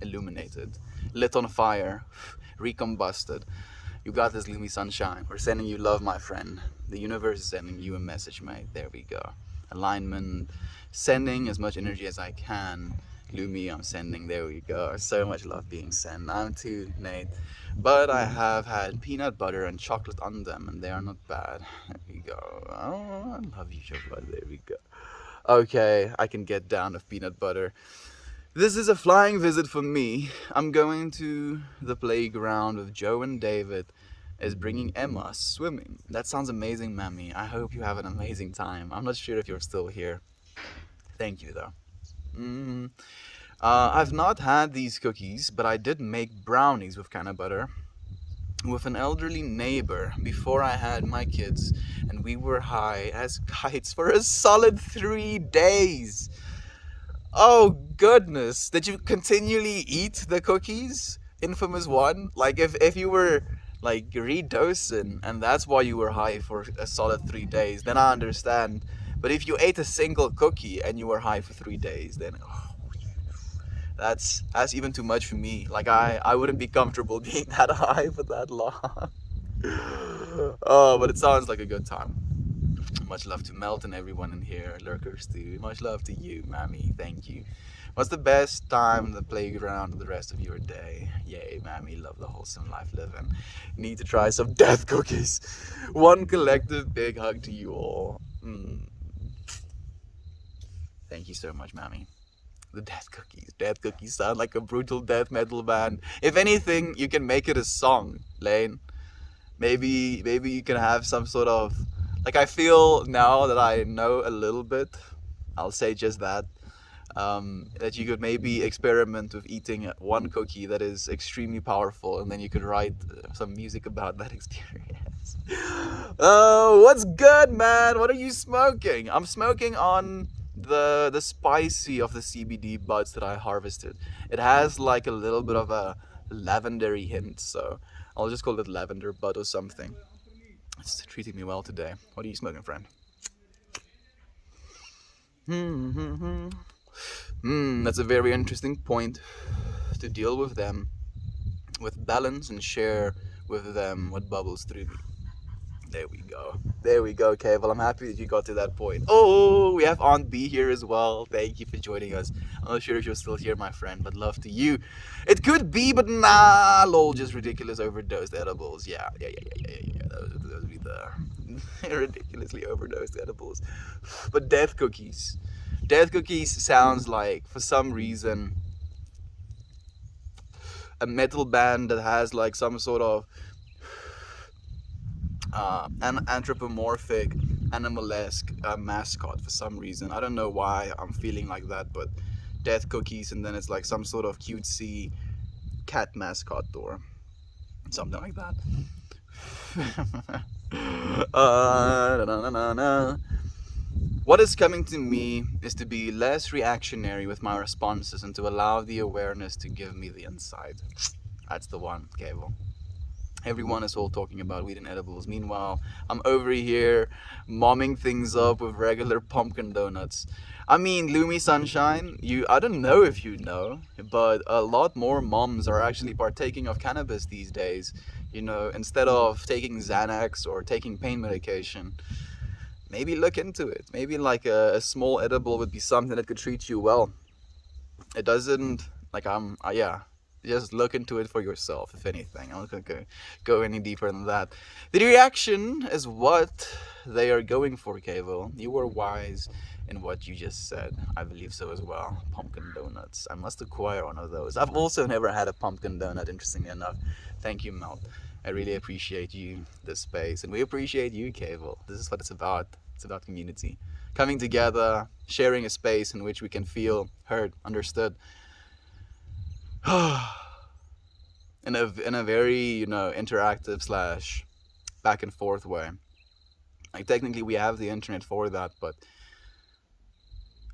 illuminated, lit on fire, recombusted. You got this gloomy sunshine. We're sending you love, my friend. The universe is sending you a message, mate. There we go. Alignment, sending as much energy as I can. Gloomy, I'm sending. There we go. So much love being sent. I'm too, Nate. But I have had peanut butter and chocolate on them, and they are not bad. There we go. Oh, I love you, chocolate. There we go. Okay, I can get down with peanut butter. This is a flying visit for me. I'm going to the playground with Joe and David. Is bringing Emma swimming. That sounds amazing, Mammy. I hope you have an amazing time. I'm not sure if you're still here. Thank you, though. Mm. I've not had these cookies, but I did make brownies with peanut butter with an elderly neighbor before I had my kids, and we were high as kites for a solid 3 days. Oh goodness, did you continually eat the cookies? Infamous one? Like if you were like redosing and that's why you were high for a solid 3 days, then I understand. But if you ate a single cookie and you were high for 3 days, then that's even too much for me. Like I wouldn't be comfortable being that high for that long. Oh, but it sounds like a good time. Much love to Melt and everyone in here, lurkers too. Much love to you, Mammy. Thank you. What's the best time in the playground of the rest of your day? Yay, Mammy, love the wholesome life living. Need to try some death cookies. One collective big hug to you all. Thank you so much, Mammy. The death cookies. Death cookies sound like a brutal death metal band. If anything, you can make it a song, Lane. Maybe you can have some sort of, like, I feel now that I know a little bit, I'll say just that, that you could maybe experiment with eating one cookie that is extremely powerful, and then you could write some music about that experience. Oh, what's good, man? What are you smoking? I'm smoking on the spicy of the CBD buds that I harvested. It has like a little bit of a lavendery hint, so I'll just call it lavender bud or something. It's treating me well today. What are you smoking, friend? That's a very interesting point. To deal with them with balance and share with them what bubbles through me. There we go. There we go, okay. Well, I'm happy that you got to that point. Oh, we have Aunt B here as well. Thank you for joining us. I'm not sure if you're still here, my friend, but love to you. It could be, but nah, lol, just ridiculous overdosed edibles. Yeah. Those would be the ridiculously overdosed edibles. But death cookies. Death cookies sounds like, for some reason, a metal band that has like some sort of an anthropomorphic, animal-esque mascot for some reason. I don't know why I'm feeling like that, but death cookies, and then it's like some sort of cutesy cat mascot or something like that. What is coming to me is to be less reactionary with my responses and to allow the awareness to give me the insight. That's the one, Cable. Everyone is all talking about weed and edibles. Meanwhile, I'm over here momming things up with regular pumpkin donuts. I mean, Lumi Sunshine, I don't know if you know, but a lot more moms are actually partaking of cannabis these days. You know, instead of taking Xanax or taking pain medication, maybe look into it. Maybe like a small edible would be something that could treat you well. It doesn't, like, yeah, just look into it for yourself, if anything. I'm not gonna go any deeper than that. The reaction is what they are going for, Cable. You were wise in what you just said. I believe so as well. Pumpkin donuts. I must acquire one of those. I've also never had a pumpkin donut, interestingly enough. Thank you, Mel. I really appreciate you, this space, and we appreciate you, Cable. This is what it's about. It's about community. Coming together, sharing a space in which we can feel heard, understood. in a very, you know, interactive slash back and forth way. Like, technically we have the internet for that, but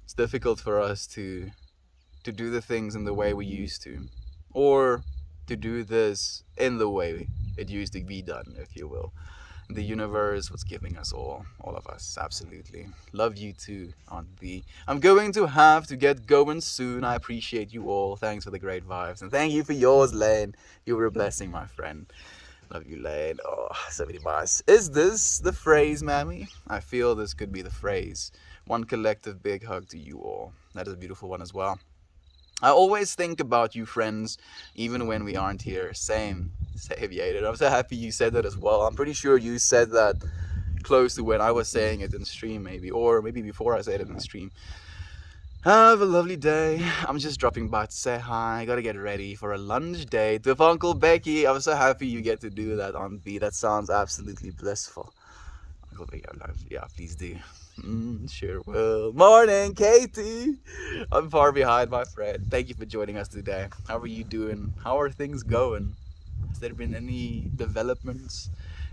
it's difficult for us to do the things in the way we used to, or to do this in the way it used to be done, if you will. The universe was giving us all of us, absolutely. Love you too, Aunt B. I'm going to have to get going soon. I appreciate you all. Thanks for the great vibes, and thank you for yours, Lane. You were a blessing, my friend. Love you, Lane. Oh, so many bars. Is this the phrase, Mammy? I feel this could be the phrase. One collective big hug to you all. That is a beautiful one as well. I always think about you, friends, even when we aren't here. Same, Yated. I'm so happy you said that as well. I'm pretty sure you said that close to when I was saying it in stream, maybe, or maybe before I said it in stream. Have a lovely day. I'm just dropping by to say hi. I gotta get ready for a lunch date with Uncle Becky. I'm so happy you get to do that, Aunt B. That sounds absolutely blissful. Uncle Becky, yeah, please do. Sure will. Morning, Katie. I'm far behind, my friend. Thank you for joining us today. How are you doing? How are things going? Has there been any developments?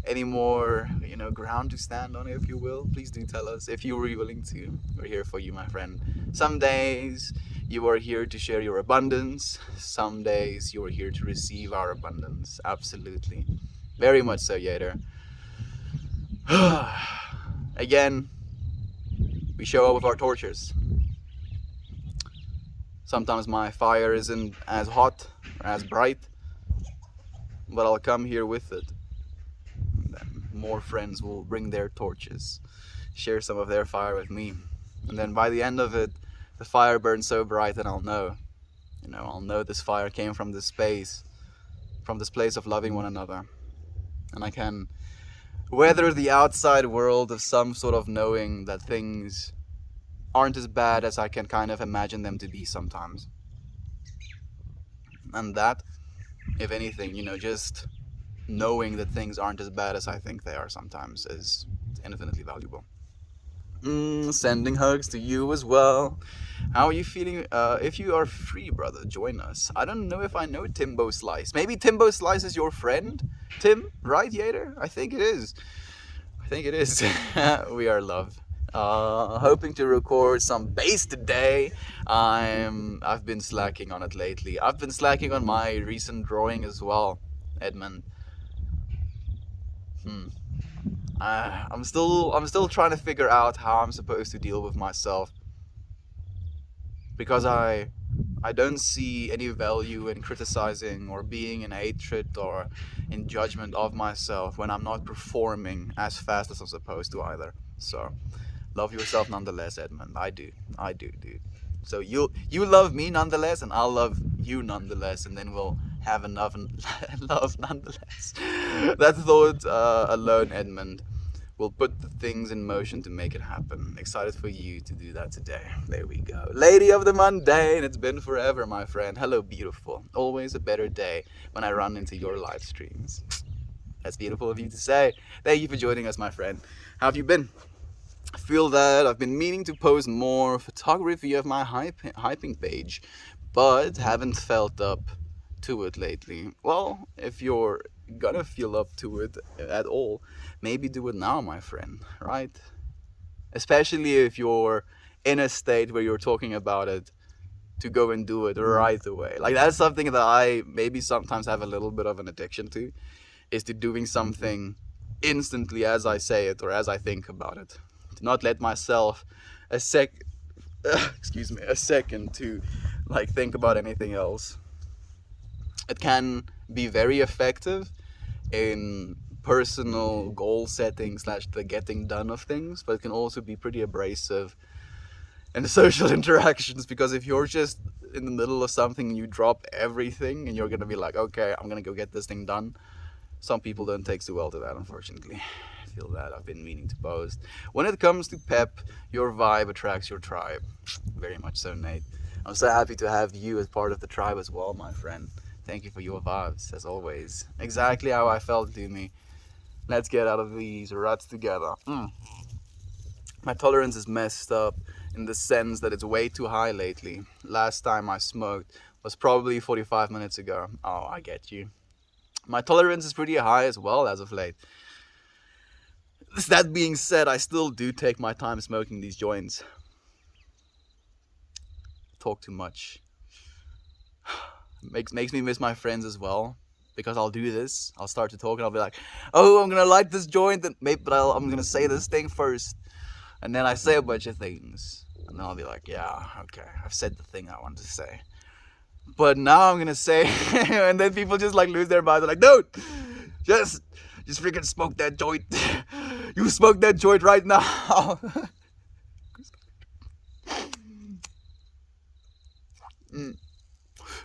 Any more, you know, ground to stand on, if you will? Please do tell us if you were willing to. We're here for you, my friend. Some days you are here to share your abundance. Some days you are here to receive our abundance. Absolutely. Very much so, Yater. Again, we show up with our torches. Sometimes my fire isn't as hot or as bright, but I'll come here with it. And then more friends will bring their torches, share some of their fire with me. And then by the end of it, the fire burns so bright that I'll know. You know, I'll know this fire came from this space, from this place of loving one another. And I can weather the outside world of some sort of knowing that things aren't as bad as I can kind of imagine them to be sometimes. And that, if anything, you know, just knowing that things aren't as bad as I think they are sometimes is infinitely valuable. Sending hugs to you as well. How are you feeling? If you are free, brother, join us. I don't know if I know Timbo Slice. Maybe Timbo Slice is your friend? Tim, right, Yater? I think it is. We are love. Hoping to record some bass today. I've been slacking on it lately. I've been slacking on my recent drawing as well, Edmund. I'm still trying to figure out how I'm supposed to deal with myself, because I don't see any value in criticizing or being in hatred or in judgment of myself when I'm not performing as fast as I'm supposed to either. So love yourself nonetheless, Edmund. I do, dude. So you love me nonetheless, and I'll love you nonetheless, and then we'll have enough love nonetheless. That thought alone, Edmund, will put the things in motion to make it happen. Excited for you to do that today. There we go. Lady of the mundane, it's been forever, my friend. Hello, beautiful. Always a better day when I run into your live streams. That's beautiful of you to say. Thank you for joining us, my friend. How have you been? I feel that I've been meaning to post more photography of my hyping page, but haven't felt up to it lately. Well, if you're gonna feel up to it at all, maybe do it now, my friend, right? Especially if you're in a state where you're talking about it, to go and do it right away. Like, that's something that I maybe sometimes have a little bit of an addiction to. is to doing something instantly as I say it or as I think about it. To not let myself a sec excuse me, a second to like think about anything else. It can be very effective in personal goal setting slash the getting done of things, but it can also be pretty abrasive in the social interactions, because if you're just in the middle of something and you drop everything and you're gonna be like, okay, I'm gonna go get this thing done, some people don't take too well to that, unfortunately. I feel that. I've been meaning to post. When it comes to pep, your vibe attracts your tribe. Very much so, Nate. I'm so happy to have you as part of the tribe as well, my friend. Thank you for your vibes, as always. Exactly how I felt, Doomy. Let's get out of these ruts together. My tolerance is messed up in the sense that it's way too high lately. Last time I smoked was probably 45 minutes ago. Oh, I get you. My tolerance is pretty high as well as of late. That being said, I still do take my time smoking these joints. Talk too much. Makes me miss my friends as well, because I'll do this. I'll start to talk and I'll be like, "Oh, I'm gonna light this joint, and maybe, but I'm gonna say this thing first," and then I say a bunch of things, and then I'll be like, "Yeah, okay, I've said the thing I wanted to say." But now I'm gonna say, and then people just like lose their minds. They're like, "Dude, just freaking smoke that joint. You smoke that joint right now."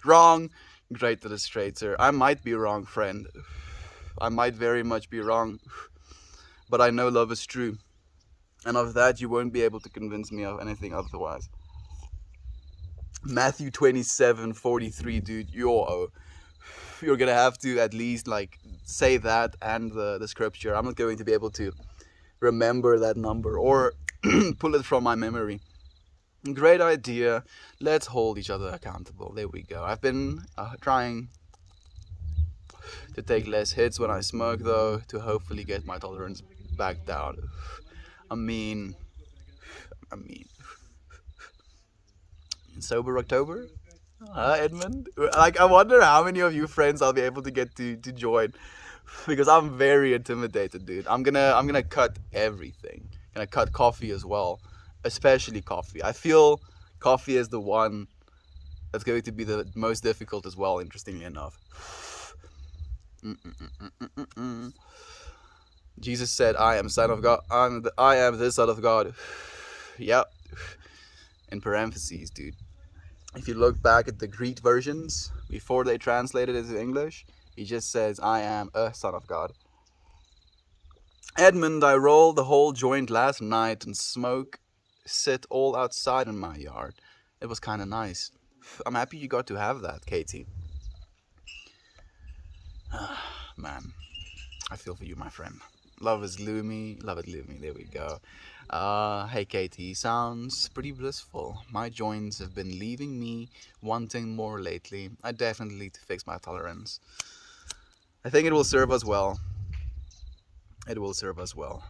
Wrong. Great illustrator. I might be wrong, friend. I might very much be wrong. But I know love is true. And of that, you won't be able to convince me of anything otherwise. Matthew 27:43, dude. You're gonna have to at least like say that and the scripture. I'm not going to be able to remember that number or pull it from my memory. Great idea. Let's hold each other accountable. There we go. I've been trying to take less hits when I smoke, though, to hopefully get my tolerance back down. I mean, sober October? Edmund? Like, I wonder how many of you friends I'll be able to get to join, because I'm very intimidated, dude. I'm gonna cut everything. Gonna cut coffee as well, especially coffee. I feel coffee is the one that's going to be the most difficult as well, interestingly enough. Jesus said, "I am son of God. I am the son of God." Yep. In parentheses, dude. If you look back at the Greek versions before they translated it into English, he just says, "I am a son of God." Edmund, I rolled the whole joint last night and sit all outside in my yard. It was kind of nice. I'm happy you got to have that, Katie. Man, I feel for you, my friend. Love is gloomy. Love it gloomy. There we go. Hey, Katie. Sounds pretty blissful. My joints have been leaving me wanting more lately. I definitely need to fix my tolerance. I think it will serve us well. It will serve us well.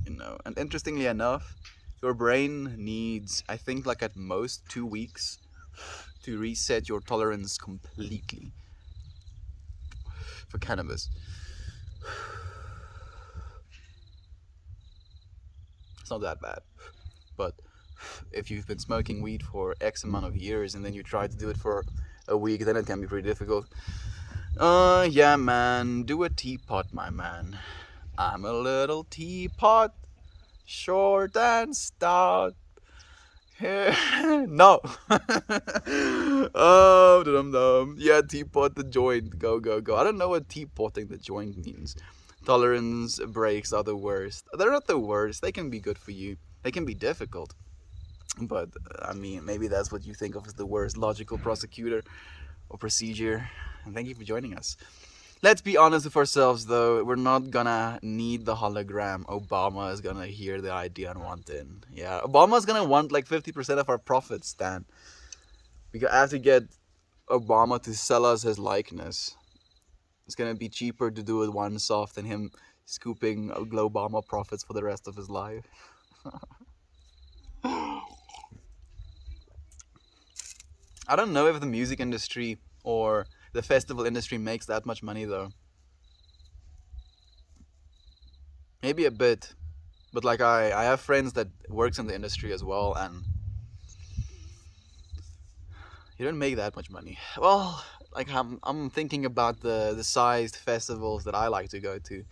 You know, and interestingly enough, your brain needs, I think, like at most 2 weeks to reset your tolerance completely for cannabis. It's not that bad, but if you've been smoking weed for X amount of years and then you try to do it for a week, then it can be pretty difficult. Yeah, man, do a teapot, my man. I'm a little teapot, short and stout. No. Oh, dum. Yeah, teapot the joint. Go. I don't know what teapotting the joint means. Tolerance breaks are the worst. They're not the worst. They can be good for you. They can be difficult. But, I mean, maybe that's what you think of as the worst logical prosecutor or procedure. And thank you for joining us. Let's be honest with ourselves, though. We're not gonna need the hologram. Obama is gonna hear the idea and want in. Yeah, Obama's gonna want like 50% of our profits, Stan. We have to get Obama to sell us his likeness. It's gonna be cheaper to do it once off than him scooping Globama profits for the rest of his life. I don't know if the music industry or the festival industry makes that much money, though. maybe a bit, but like I have friends that works in the industry as well, and you don't make that much money. Well, like I'm thinking about the sized festivals that I like to go to,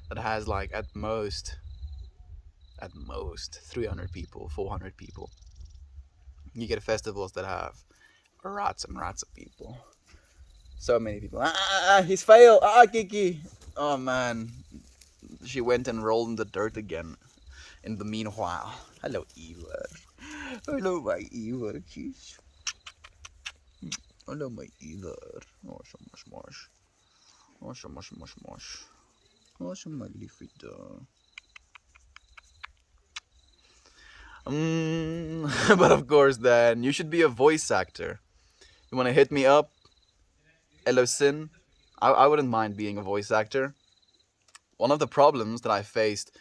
that has like at most 300 people, 400 people. You get festivals that have rats and rats of people. So many people. He's failed. Kiki. Oh man, she went and rolled in the dirt again. In the meanwhile, hello, Eva. Hello, my Eva, kiss. Hello, my Eva. Oh, so much, much. Oh, so much, much, much. Oh, so my leafy dog. But of course, then you should be a voice actor. You want to hit me up, Elosin? I wouldn't mind being a voice actor. One of the problems that I faced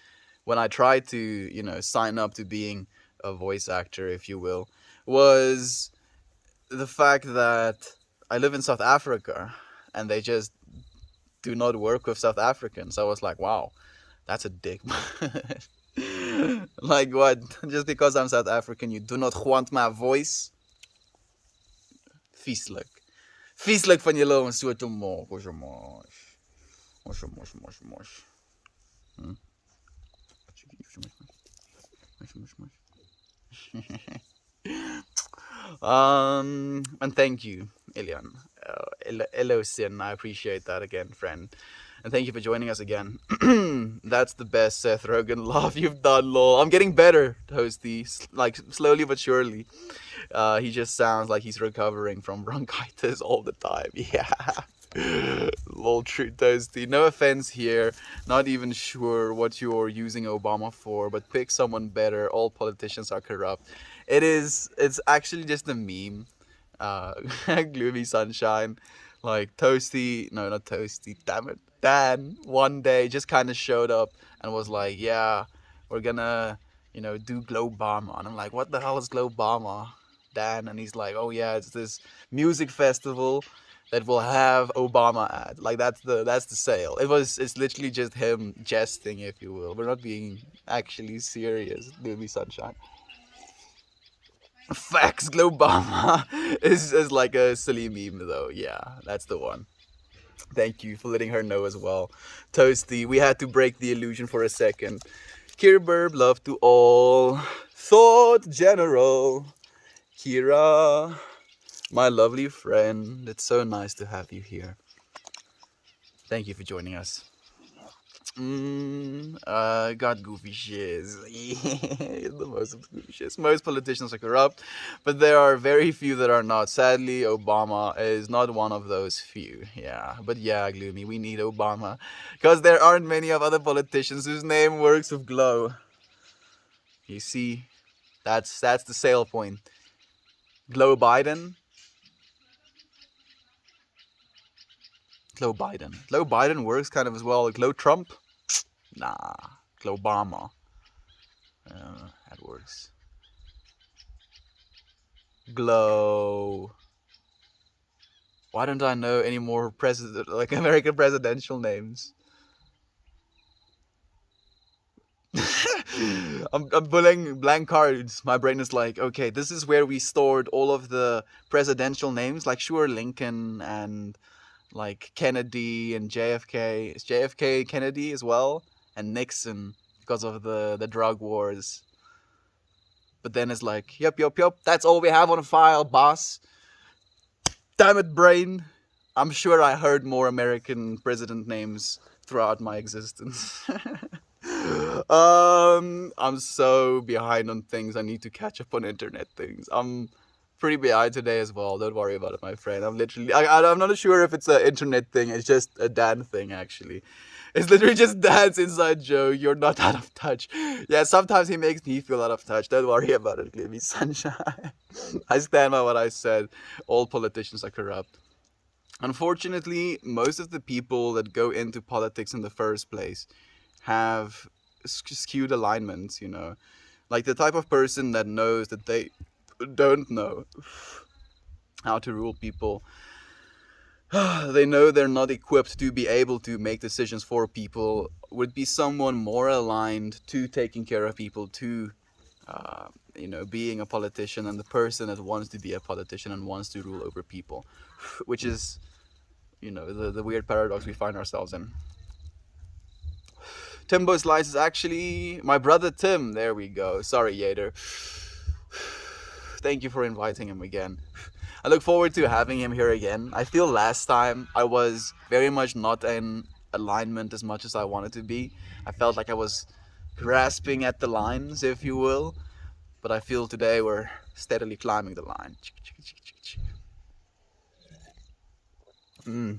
when I tried to, sign up to being a voice actor, if you will, was the fact that I live in South Africa and they just do not work with South Africans. I was like, wow, that's a dick. Like what? Just because I'm South African, you do not want my voice? Vieslik. Vieslik van julle om so te maak. Ons mos. Hm? And thank you, Ilian. Elosin, I appreciate that again, friend. And thank you for joining us again. That's the best Seth Rogen laugh you've done, lol. I'm getting better, Toasty. Like, slowly but surely. He just sounds like he's recovering from bronchitis all the time. Yeah. Lol, true, Toasty. No offense here. Not even sure what you're using Obama for, but pick someone better. All politicians are corrupt. It's actually just a meme. Gloomy sunshine. Like Toasty, no, not Toasty, damn it. Dan one day just kind of showed up and was like, yeah, we're gonna, do Globama. And I'm like, what the hell is Globama, Dan? And he's like, oh yeah, it's this music festival that will have Obama ad. Like that's the sale. It's literally just him jesting, if you will. We're not being actually serious, Gloomy Sunshine. Facts, Globama is like a silly meme though. Yeah, that's the one. Thank you for letting her know as well. Toasty, we had to break the illusion for a second. Kirburb, love to all. Thought General. Kira, my lovely friend. It's so nice to have you here. Thank you for joining us. Got goofy shiz. The most of the goofy shiz. Most politicians are corrupt, but there are very few that are not. Sadly, Obama is not one of those few. Yeah, but yeah, Gloomy, we need Obama, because there aren't many of other politicians whose name works with glow. You see, that's the sale point. Glow Biden. Glow Biden. Glow Biden works kind of as well. Glow Trump. Nah, Globama. That works. Glow. Why don't I know any more American presidential names? I'm pulling blank cards. My brain is like, okay, this is where we stored all of the presidential names. Like, sure, Lincoln and like Kennedy and JFK. Is JFK Kennedy as well? And Nixon, because of the drug wars. But then it's like, yep, that's all we have on file, boss. Damn it, brain. I'm sure I heard more American president names throughout my existence. I'm so behind on things. I need to catch up on internet things. I'm pretty behind today as well. Don't worry about it, my friend. I'm literally, I'm not sure if it's an internet thing. It's just a Dan thing, actually. It's literally just Dan's inside joke. You're not out of touch. Yeah, sometimes he makes me feel out of touch. Don't worry about it, Gloomy Sunshine. I stand by what I said. All politicians are corrupt. Unfortunately, most of the people that go into politics in the first place have skewed alignments, Like the type of person that knows that they don't know how to rule people they know they're not equipped to be able to make decisions for people, would be someone more aligned to taking care of people, to being a politician, and the person that wants to be a politician and wants to rule over people, which is the weird paradox we find ourselves in. Timbo Slice is actually my brother Tim. There we go. Sorry, Yader. Thank you for inviting him again. I look forward to having him here again. I feel last time I was very much not in alignment as much as I wanted to be. I felt like I was grasping at the lines, if you will. But I feel today we're steadily climbing the line.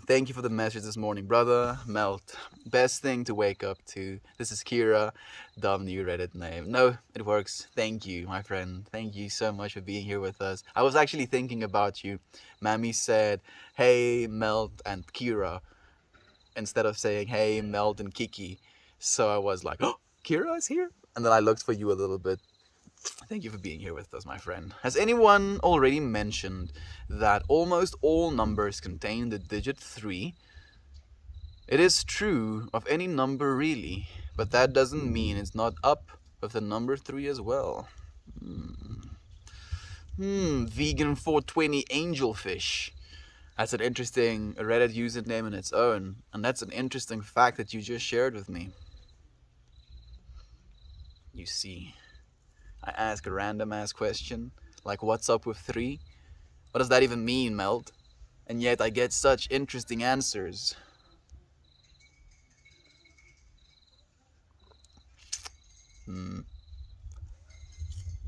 Thank you for the message this morning, brother. Melt. Best thing to wake up to. This is Kira. Dumb new Reddit name. No, it works. Thank you, my friend. Thank you so much for being here with us. I was actually thinking about you. Mammy said, hey, Melt and Kira, instead of saying, hey, Melt and Kiki. So I was like, oh, Kira is here? And then I looked for you a little bit. Thank you for being here with us, my friend. Has anyone already mentioned that almost all numbers contain the digit 3? It is true of any number really, but that doesn't mean it's not up with the number 3 as well. Vegan 420 Angelfish. That's an interesting Reddit username in its own, and that's an interesting fact that you just shared with me. You see, I ask a random ass question, like what's up with 3? What does that even mean, Melt? And yet I get such interesting answers.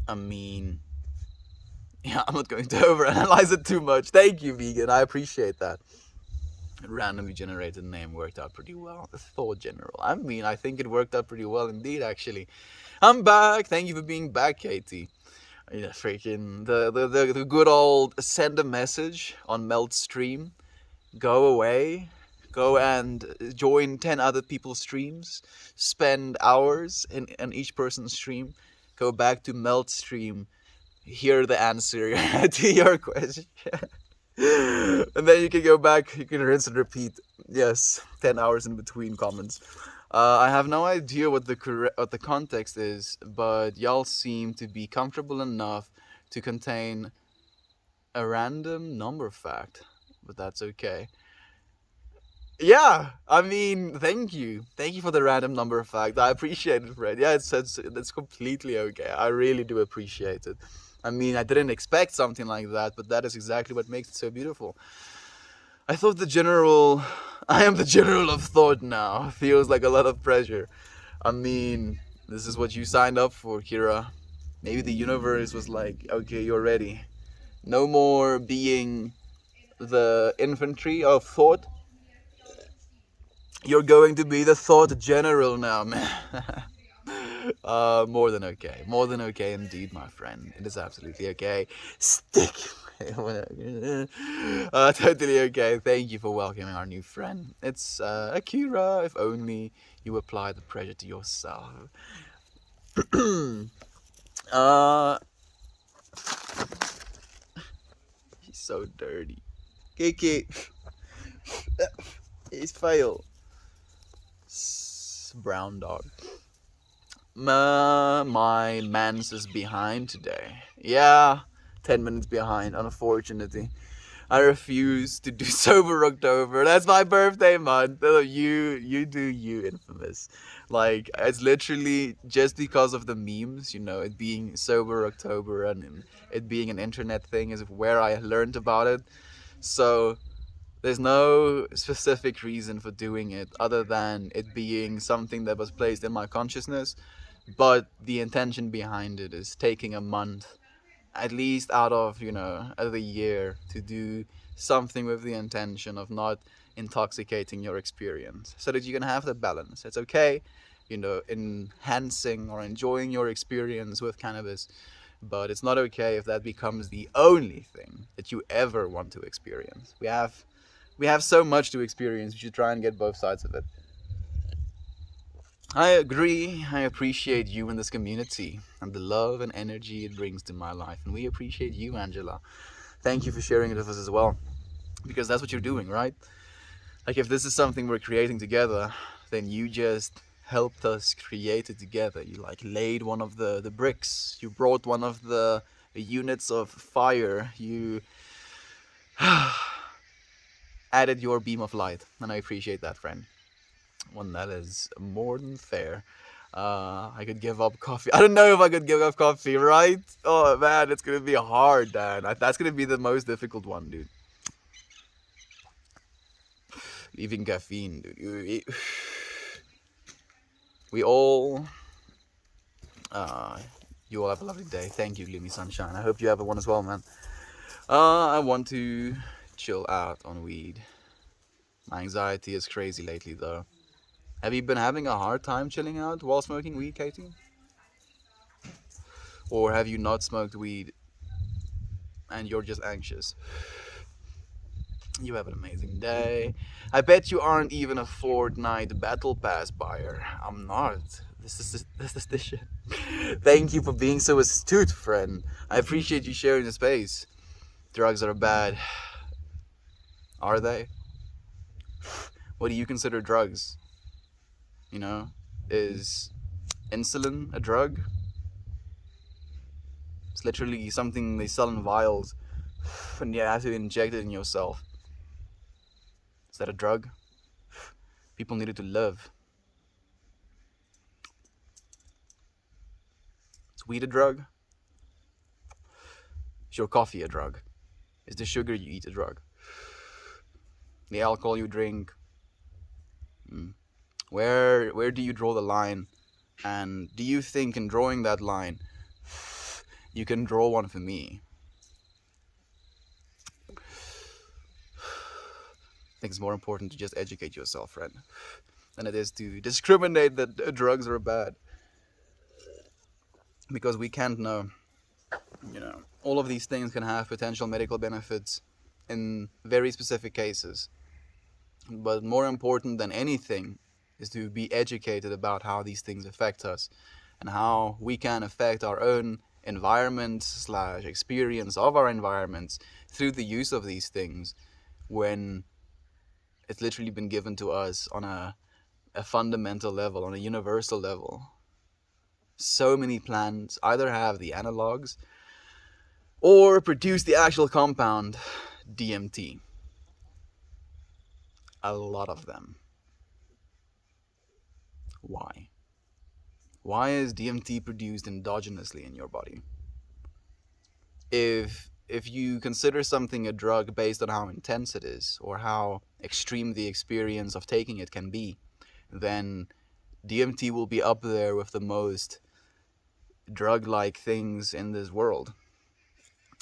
I mean, yeah, I'm not going to overanalyze it too much. Thank you, Vegan, I appreciate that. Randomly generated name worked out pretty well. Thought General. I mean, I think it worked out pretty well indeed, actually. I'm back. Thank you for being back, Katie. Yeah, freaking the good old send a message on Melt stream. Go away. Go and join 10 other people's streams. Spend hours in each person's stream. Go back to Melt stream. Hear the answer to your question. And then you can go back, you can rinse and repeat. Yes, 10 hours in between comments. I have no idea what the context is, but y'all seem to be comfortable enough to contain a random number fact, but that's okay. Yeah, I mean, thank you for the random number fact. I appreciate it, Fred. Yeah, it's completely okay. I really do appreciate it. I mean, I didn't expect something like that, but that is exactly what makes it so beautiful. I thought I am the general of thought now. Feels like a lot of pressure. I mean, this is what you signed up for, Kira. Maybe the universe was like, okay, you're ready. No more being the infantry of thought. You're going to be the thought general now, man. More than okay. More than okay indeed, my friend. It is absolutely okay. Stick. Totally okay. Thank you for welcoming our new friend. It's Akira, if only you apply the pressure to yourself. He's so dirty. Kiki. He's failed. Brown dog. My man's is behind today. Yeah, 10 minutes behind, unfortunately. I refuse to do Sober October. That's my birthday month. You do you, Infamous. Like, it's literally just because of the memes, it being Sober October and it being an internet thing is where I learned about it. So there's no specific reason for doing it other than it being something that was placed in my consciousness. But the intention behind it is taking a month, at least out of the year, to do something with the intention of not intoxicating your experience, so that you can have the balance. It's okay, enhancing or enjoying your experience with cannabis, but it's not okay if that becomes the only thing that you ever want to experience. We have so much to experience. We should try and get both sides of it. I agree. I appreciate you in this community and the love and energy it brings to my life. And we appreciate you, Angela. Thank you for sharing it with us as well. because that's what you're doing, right? Like if this is something we're creating together, then you just helped us create it together. You like laid one of the bricks. You brought one of the units of fire. You added your beam of light, and I appreciate that, friend. One that is more than fair. I could give up coffee. I don't know if I could give up coffee, right? Oh man, it's gonna be hard, Dan. That's gonna be the most difficult one, dude. Leaving caffeine, dude. We all, uh, you all have a lovely day. Thank you, Gloomy Sunshine. I hope you have one as well, man. I want to chill out on weed. My anxiety is crazy lately, though. Have you been having a hard time chilling out while smoking weed, Katie? Or have you not smoked weed and you're just anxious? You have an amazing day. I bet you aren't even a Fortnite Battle Pass buyer. I'm not. This is the shit. Thank you for being so astute, friend. I appreciate you sharing the space. Drugs are bad. Are they? What do you consider drugs? You know, is insulin a drug? It's literally something they sell in vials, and you have to inject it in yourself. Is that a drug? People needed to live. Is weed a drug? Is your coffee a drug? Is the sugar you eat a drug? The alcohol you drink? Where do you draw the line? And do you think in drawing that line, you can draw one for me? I think it's more important to just educate yourself, friend, than it is to discriminate that drugs are bad. Because we can't know. You know, all of these things can have potential medical benefits in very specific cases. But more important than anything is to be educated about how these things affect us and how we can affect our own environment / experience of our environments through the use of these things when it's literally been given to us on a fundamental level, on a universal level. So many plants either have the analogs or produce the actual compound DMT. A lot of them. Why? Why is DMT produced endogenously in your body? If you consider something a drug based on how intense it is or how extreme the experience of taking it can be, then DMT will be up there with the most drug-like things in this world.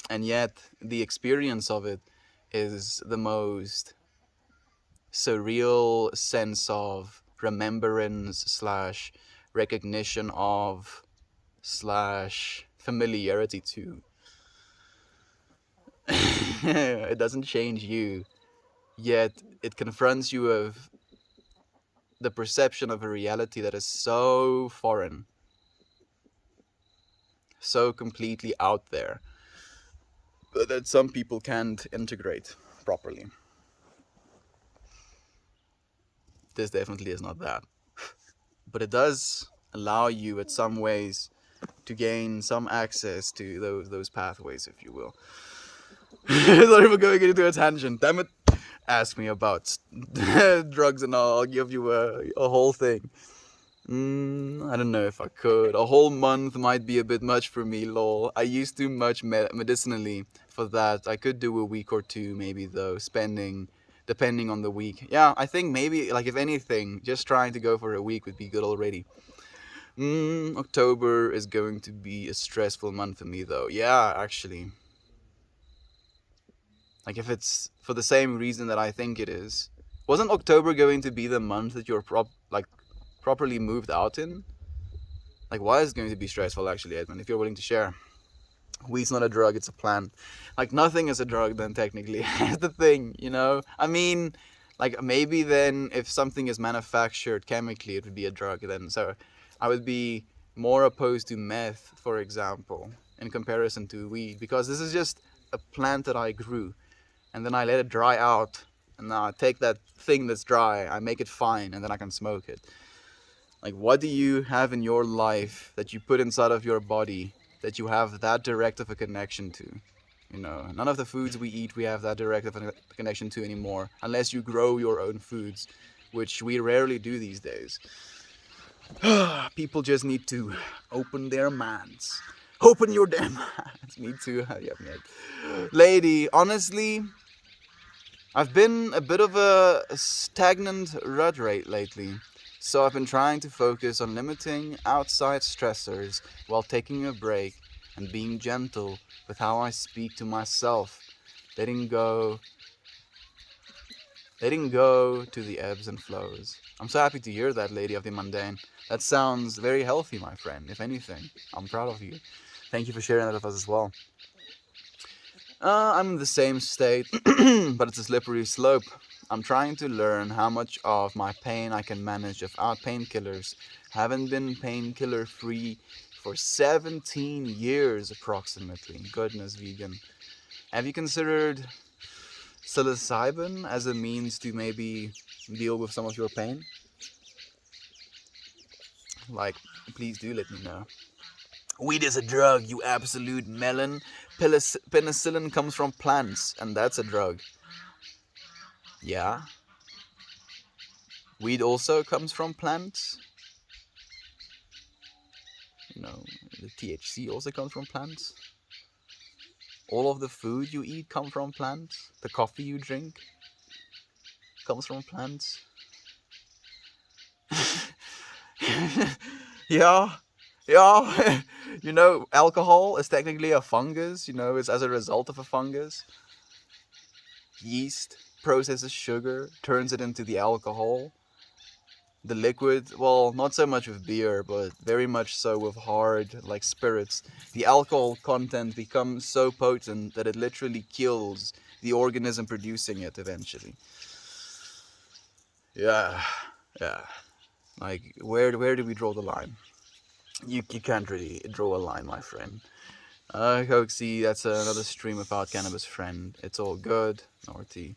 And yet the experience of it is the most surreal sense of remembrance / recognition of / familiarity to. It doesn't change you, yet it confronts you with the perception of a reality that is so foreign, so completely out there, that some people can't integrate properly. This definitely is not that. But it does allow you in some ways to gain some access to those pathways, if you will. Sorry for going into a tangent. Damn it. Ask me about drugs and I'll give you a whole thing. I don't know if I could. A whole month might be a bit much for me, lol. I use too much medicinally for that. I could do a week or two maybe though, depending on the week. Yeah, I think maybe, like if anything, just trying to go for a week would be good already. October is going to be a stressful month for me though. Yeah, actually. Like if it's for the same reason that I think it is. Wasn't October going to be the month that you're properly moved out in? Like why is it going to be stressful actually, Edmund, if you're willing to share? Weed's not a drug, it's a plant. Like nothing is a drug then technically. That's the thing, you know? I mean, like maybe then if something is manufactured chemically it would be a drug then. So I would be more opposed to meth, for example, in comparison to weed, because this is just a plant that I grew. and then I let it dry out, and now I take that thing that's dry, I make it fine, and then I can smoke it. Like, what do you have in your life that you put inside of your body that you have that direct of a connection to? You know, none of the foods we eat we have that direct of a connection to anymore, unless you grow your own foods, which we rarely do these days. People just need to open their minds. Open your damn minds. Me too. Yeah, mate. Lady, honestly, I've been a bit of a stagnant rut rate lately. So I've been trying to focus on limiting outside stressors while taking a break and being gentle with how I speak to myself, letting go to the ebbs and flows. I'm so happy to hear that, Lady of the Mundane. That sounds very healthy, my friend. If anything, I'm proud of you. Thank you for sharing that with us as well. I'm in the same state, but it's a slippery slope. I'm trying to learn how much of my pain I can manage without painkillers. Haven't been painkiller free for 17 years approximately. Goodness, vegan. Have you considered psilocybin as a means to maybe deal with some of your pain? Like, please do let me know. Weed is a drug, you absolute melon. Penicillin comes from plants, and that's a drug. Yeah. Weed also comes from plants. You know, the THC also comes from plants. All of the food you eat come from plants. The coffee you drink comes from plants. Yeah. Yeah. You know, alcohol is technically a fungus. You know, it's as a result of a fungus. Yeast processes sugar, turns it into the alcohol. The liquid, well, not so much with beer, but very much so with hard, like spirits. The alcohol content becomes so potent that it literally kills the organism producing it eventually. Yeah, yeah. Like, where do we draw the line? You can't really draw a line, my friend. Hoaxy, that's another stream without cannabis friend. It's all good. Norty.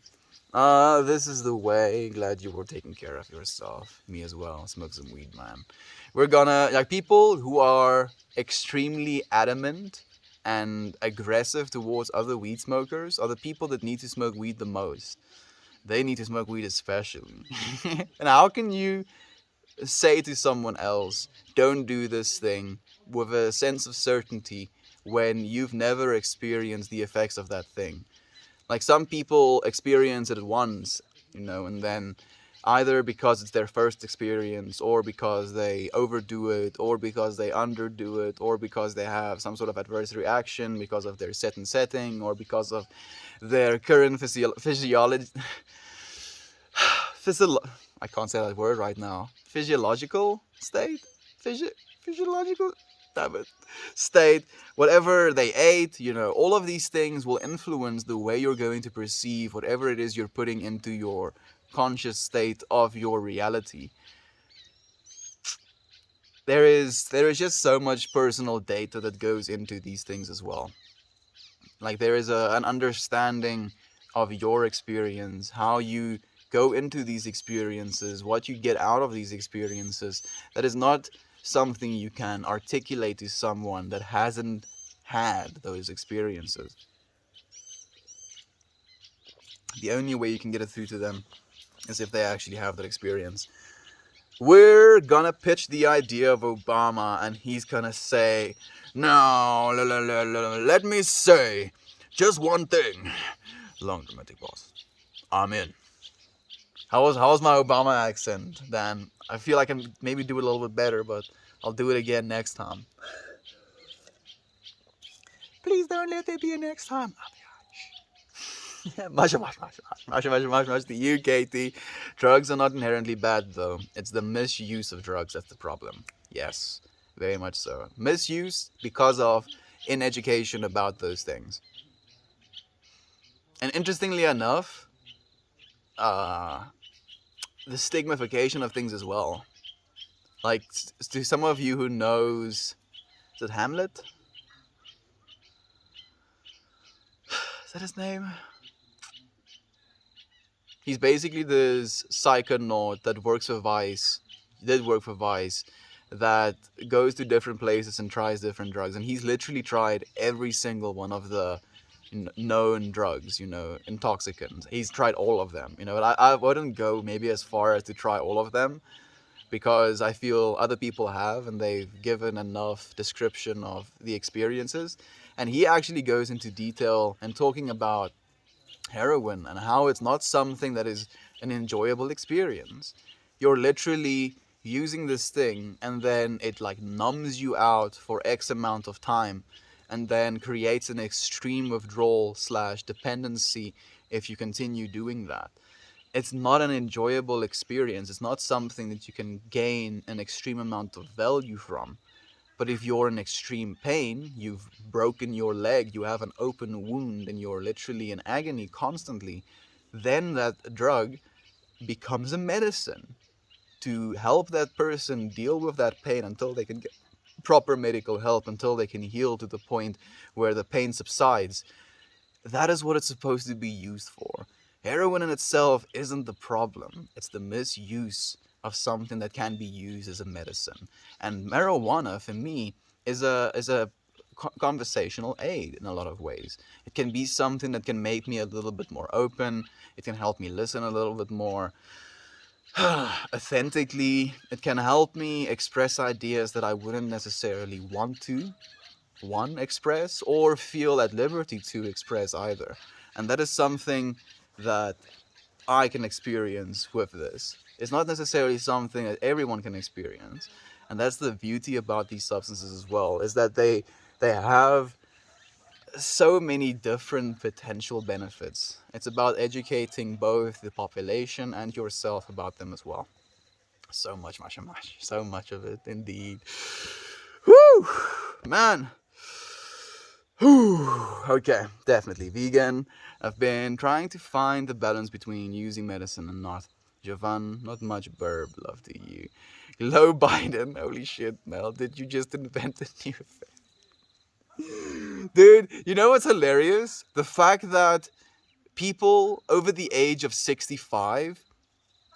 This is the way. Glad you were taking care of yourself. Me as well. Smoke some weed, man. We're gonna, like, people who are extremely adamant and aggressive towards other weed smokers are the people that need to smoke weed the most. They need to smoke weed especially. And how can you say to someone else, don't do this thing, with a sense of certainty when you've never experienced the effects of that thing? Like, some people experience it once, you know, and then either because it's their first experience, or because they overdo it, or because they underdo it, or because they have some sort of adverse reaction because of their setting, or because of their current physiology. I can't say that word right now. Physiological state? Physiological? Damn it. State. Whatever they ate, you know, all of these things will influence the way you're going to perceive whatever it is you're putting into your conscious state of your reality. There is just so much personal data that goes into these things as well. Like, there is an understanding of your experience, how you go into these experiences, what you get out of these experiences. That is not something you can articulate to someone that hasn't had those experiences. The only way you can get it through to them is if they actually have that experience. We're gonna pitch the idea of Obama, and he's gonna say, no, let me say just one thing. Long dramatic pause. I'm in. How's my Obama accent, Dan? I feel I can maybe do it a little bit better, but I'll do it again next time. Please don't let there be a next time. Much to you, Katie. Drugs are not inherently bad, though. It's the misuse of drugs that's the problem. Yes, very much so. Misuse because of ineducation about those things. And interestingly enough, the stigmatification of things as well. Like, to some of you who knows, is it Hamlet? Is that his name? He's basically this psychonaut that works for Vice, did work for Vice, that goes to different places and tries different drugs. And he's literally tried every single one of the known drugs, intoxicants. He's tried all of them, but I wouldn't go maybe as far as to try all of them, because I feel other people have, and they've given enough description of the experiences. And he actually goes into detail and talking about heroin and how it's not something that is an enjoyable experience. You're literally using this thing, and then it like numbs you out for X amount of time, and then creates an extreme withdrawal slash dependency if you continue doing that. It's not an enjoyable experience. It's not something that you can gain an extreme amount of value from. But if you're in extreme pain, you've broken your leg, you have an open wound, and you're literally in agony constantly, then that drug becomes a medicine to help that person deal with that pain until they can get proper medical help, until they can heal to the point where the pain subsides. That is what it's supposed to be used for. Heroin in itself isn't the problem. It's the misuse of something that can be used as a medicine. And marijuana, for me, is a conversational aid in a lot of ways. It can be something that can make me a little bit more open. It can help me listen a little bit more authentically. It can help me express ideas that I wouldn't necessarily want to express or feel at liberty to express either. And that is something that I can experience with this. It's not necessarily something that everyone can experience. And that's the beauty about these substances as well, is that they have so many different potential benefits. It's about educating both the population and yourself about them as well. So much, so much of it indeed. Whew, man. Okay, definitely vegan. I've been trying to find the balance between using medicine and not. Javan, not much burb, love to you. Low Biden, holy shit, Mel, did you just invent a new effect? Dude, you know what's hilarious? The fact that people over the age of 65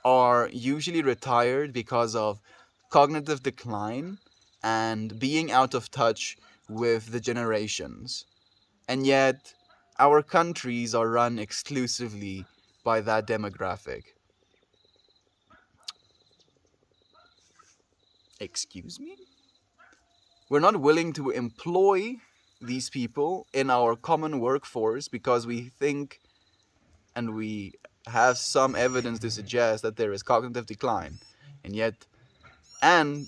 are usually retired because of cognitive decline and being out of touch with the generations. And yet, our countries are run exclusively by that demographic. Excuse me? We're not willing to employ these people in our common workforce because we think and we have some evidence to suggest that there is cognitive decline. And yet, on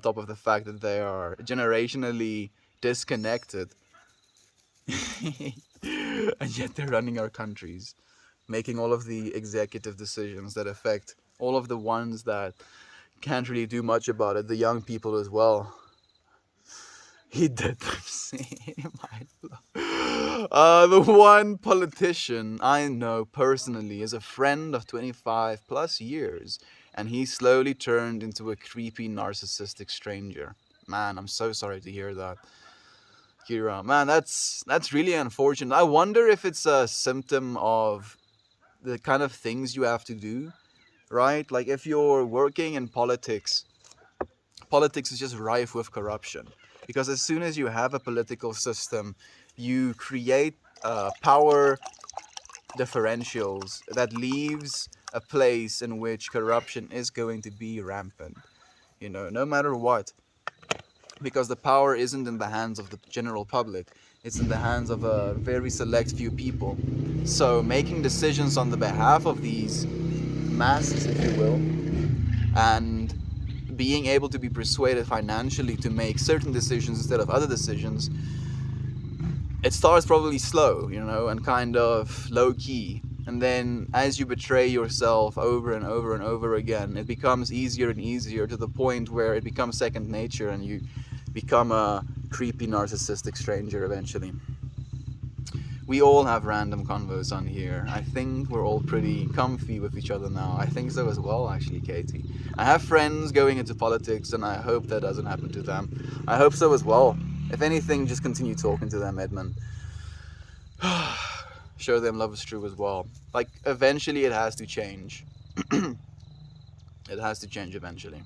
top of the fact that they are generationally disconnected, and yet they're running our countries, making all of the executive decisions that affect all of the ones that can't really do much about it, the young people as well. He did the one politician I know personally is a friend of 25 plus years, and he slowly turned into a creepy narcissistic stranger. Man, I'm so sorry to hear that, Kira. Man, that's really unfortunate. I wonder if it's a symptom of the kind of things you have to do, right? Like if you're working in politics is just rife with corruption. Because as soon as you have a political system, you create power differentials that leaves a place in which corruption is going to be rampant, no matter what. Because the power isn't in the hands of the general public, it's in the hands of a very select few people. So making decisions on the behalf of these masses, if you will, and being able to be persuaded financially to make certain decisions instead of other decisions, it starts probably slow, and kind of low-key. And then as you betray yourself over and over and over again, it becomes easier and easier to the point where it becomes second nature and you become a creepy narcissistic stranger eventually. We all have random convos on here. I think we're all pretty comfy with each other now. I think so as well, actually, Katie. I have friends going into politics, and I hope that doesn't happen to them. I hope so as well. If anything, just continue talking to them, Edmund. show them love is true as well. Like, eventually it has to change. It has to change eventually.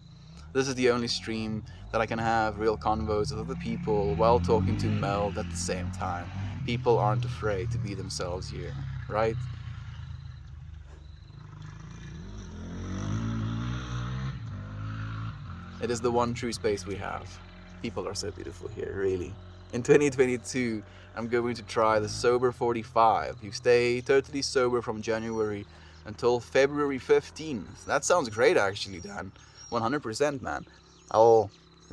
This is the only stream that I can have real convos with other people while talking to Meld at the same time. People aren't afraid to be themselves here, right? It is the one true space we have. People are so beautiful here, really. In 2022, I'm going to try the Sober 45. You stay totally sober from January until February 15th. That sounds great, actually, Dan. 100%, man. I'll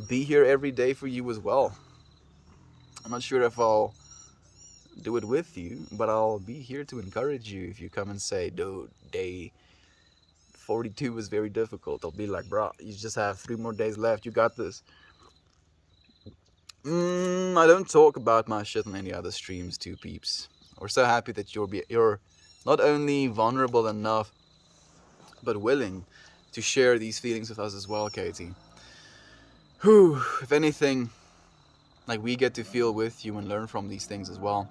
be here every day for you as well. I'm not sure if I'll do it with you, but I'll be here to encourage you if you come and say, dude, day 42 was very difficult. I'll be like, bro, you just have 3 more days left. You got this. I don't talk about my shit on any other streams too, peeps. We're so happy that you're not only vulnerable enough, but willing to share these feelings with us as well, Katie. Whew, if anything, like, we get to feel with you and learn from these things as well.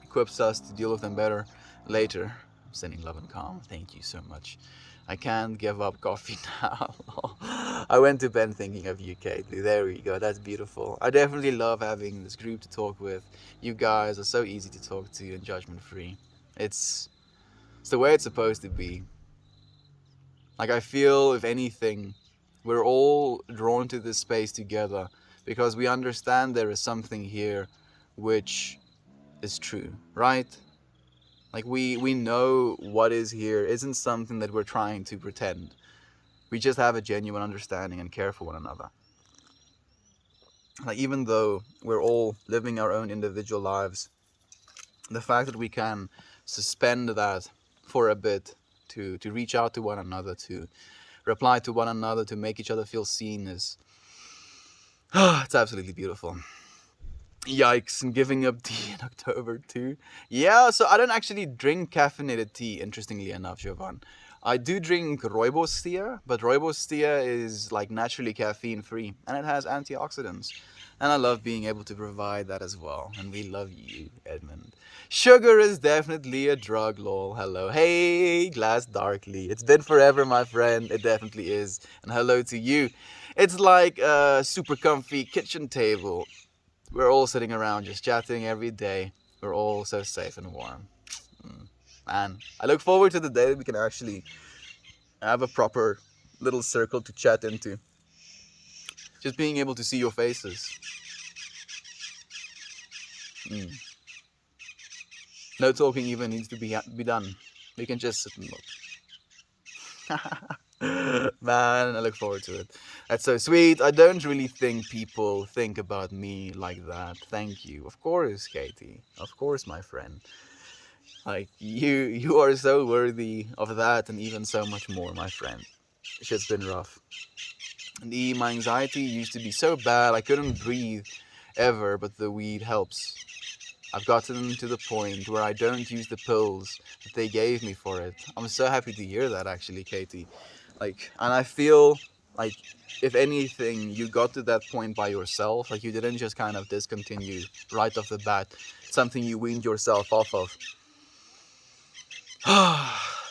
Equips us to deal with them better later. I'm sending love and calm. Thank you so much. I can't give up coffee now. I went to bed thinking of you, Katie. There we go. That's beautiful. I definitely love having this group to talk with. You guys are so easy to talk to and judgment-free. It's the way it's supposed to be. Like, I feel, if anything, we're all drawn to this space together because we understand there is something here which is true, right? Like, we know what is here isn't something that we're trying to pretend. We just have a genuine understanding and care for one another. Like, even though we're all living our own individual lives, the fact that we can suspend that for a bit to reach out to one another, to reply to one another, to make each other feel seen is it's absolutely beautiful. Yikes, and giving up tea in October too. Yeah, so I don't actually drink caffeinated tea, interestingly enough, Jovan. I do drink rooibos tea, but rooibos tea is like naturally caffeine free and it has antioxidants. And I love being able to provide that as well. And we love you, Edmund. Sugar is definitely a drug, lol. Hello. Hey, Glass Darkly. It's been forever, my friend. It definitely is. And hello to you. It's like a super comfy kitchen table. We're all sitting around just chatting every day. We're all so safe and warm. Man, I look forward to the day that we can actually have a proper little circle to chat into. Just being able to see your faces. No talking even needs to be done. We can just sit and look. Man, I look forward to it. That's so sweet. I don't really think people think about me like that. Thank you. Of course, Katie. Of course, my friend. Like, you are so worthy of that and even so much more, my friend. Shit's been rough. My anxiety used to be so bad I couldn't breathe ever, but the weed helps. I've gotten to the point where I don't use the pills that they gave me for it. I'm so happy to hear that, actually, Katie. Like, and I feel like, if anything, you got to that point by yourself. Like, you didn't just kind of discontinue right off the bat. It's something you weaned yourself off of.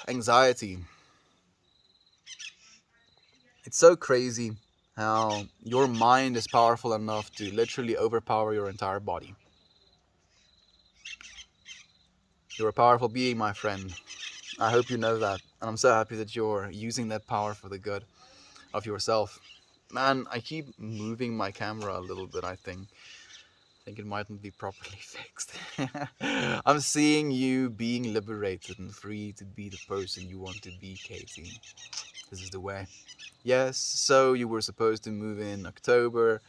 Anxiety. It's so crazy how your mind is powerful enough to literally overpower your entire body. You're a powerful being, my friend. I hope you know that. And I'm so happy that you're using that power for the good of yourself. Man, I keep moving my camera a little bit, I think. It mightn't be properly fixed. I'm seeing you being liberated and free to be the person you want to be, Katie. This is the way. Yes, so you were supposed to move in October.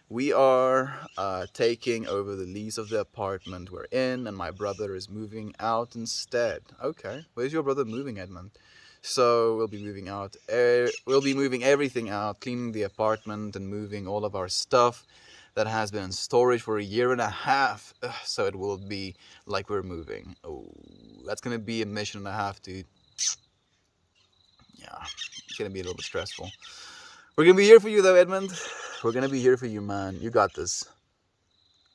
We are taking over the lease of the apartment we're in, and my brother is moving out instead. Okay, where's your brother moving, Edmund? So we'll be moving out. We'll be moving everything out, cleaning the apartment and moving all of our stuff that has been in storage for 1.5 years. So it will be like we're moving. Oh, that's gonna be a mission and a half, dude. Yeah, it's gonna be a little bit stressful. We're gonna be here for you though, Edmund. We're gonna be here for you, man. You got this.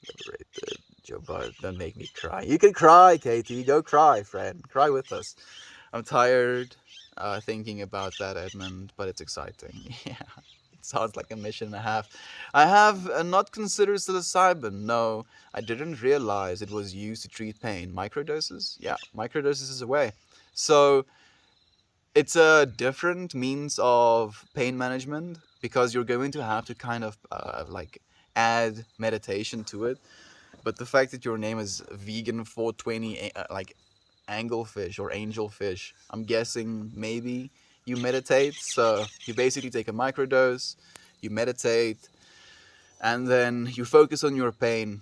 Liberated Joe, but don't make me cry. You can cry, Katie. Go cry, friend. Cry with us. I'm tired thinking about that, Edmund, but it's exciting. Yeah, it sounds like a mission and a half. I have not considered psilocybin. No, I didn't realize it was used to treat pain. Microdoses? Yeah, microdoses is a way. So it's a different means of pain management because you're going to have to kind of like add meditation to it. But the fact that your name is vegan 420 like anglefish or angelfish, I'm guessing maybe you meditate. So you basically take a microdose, you meditate, and then you focus on your pain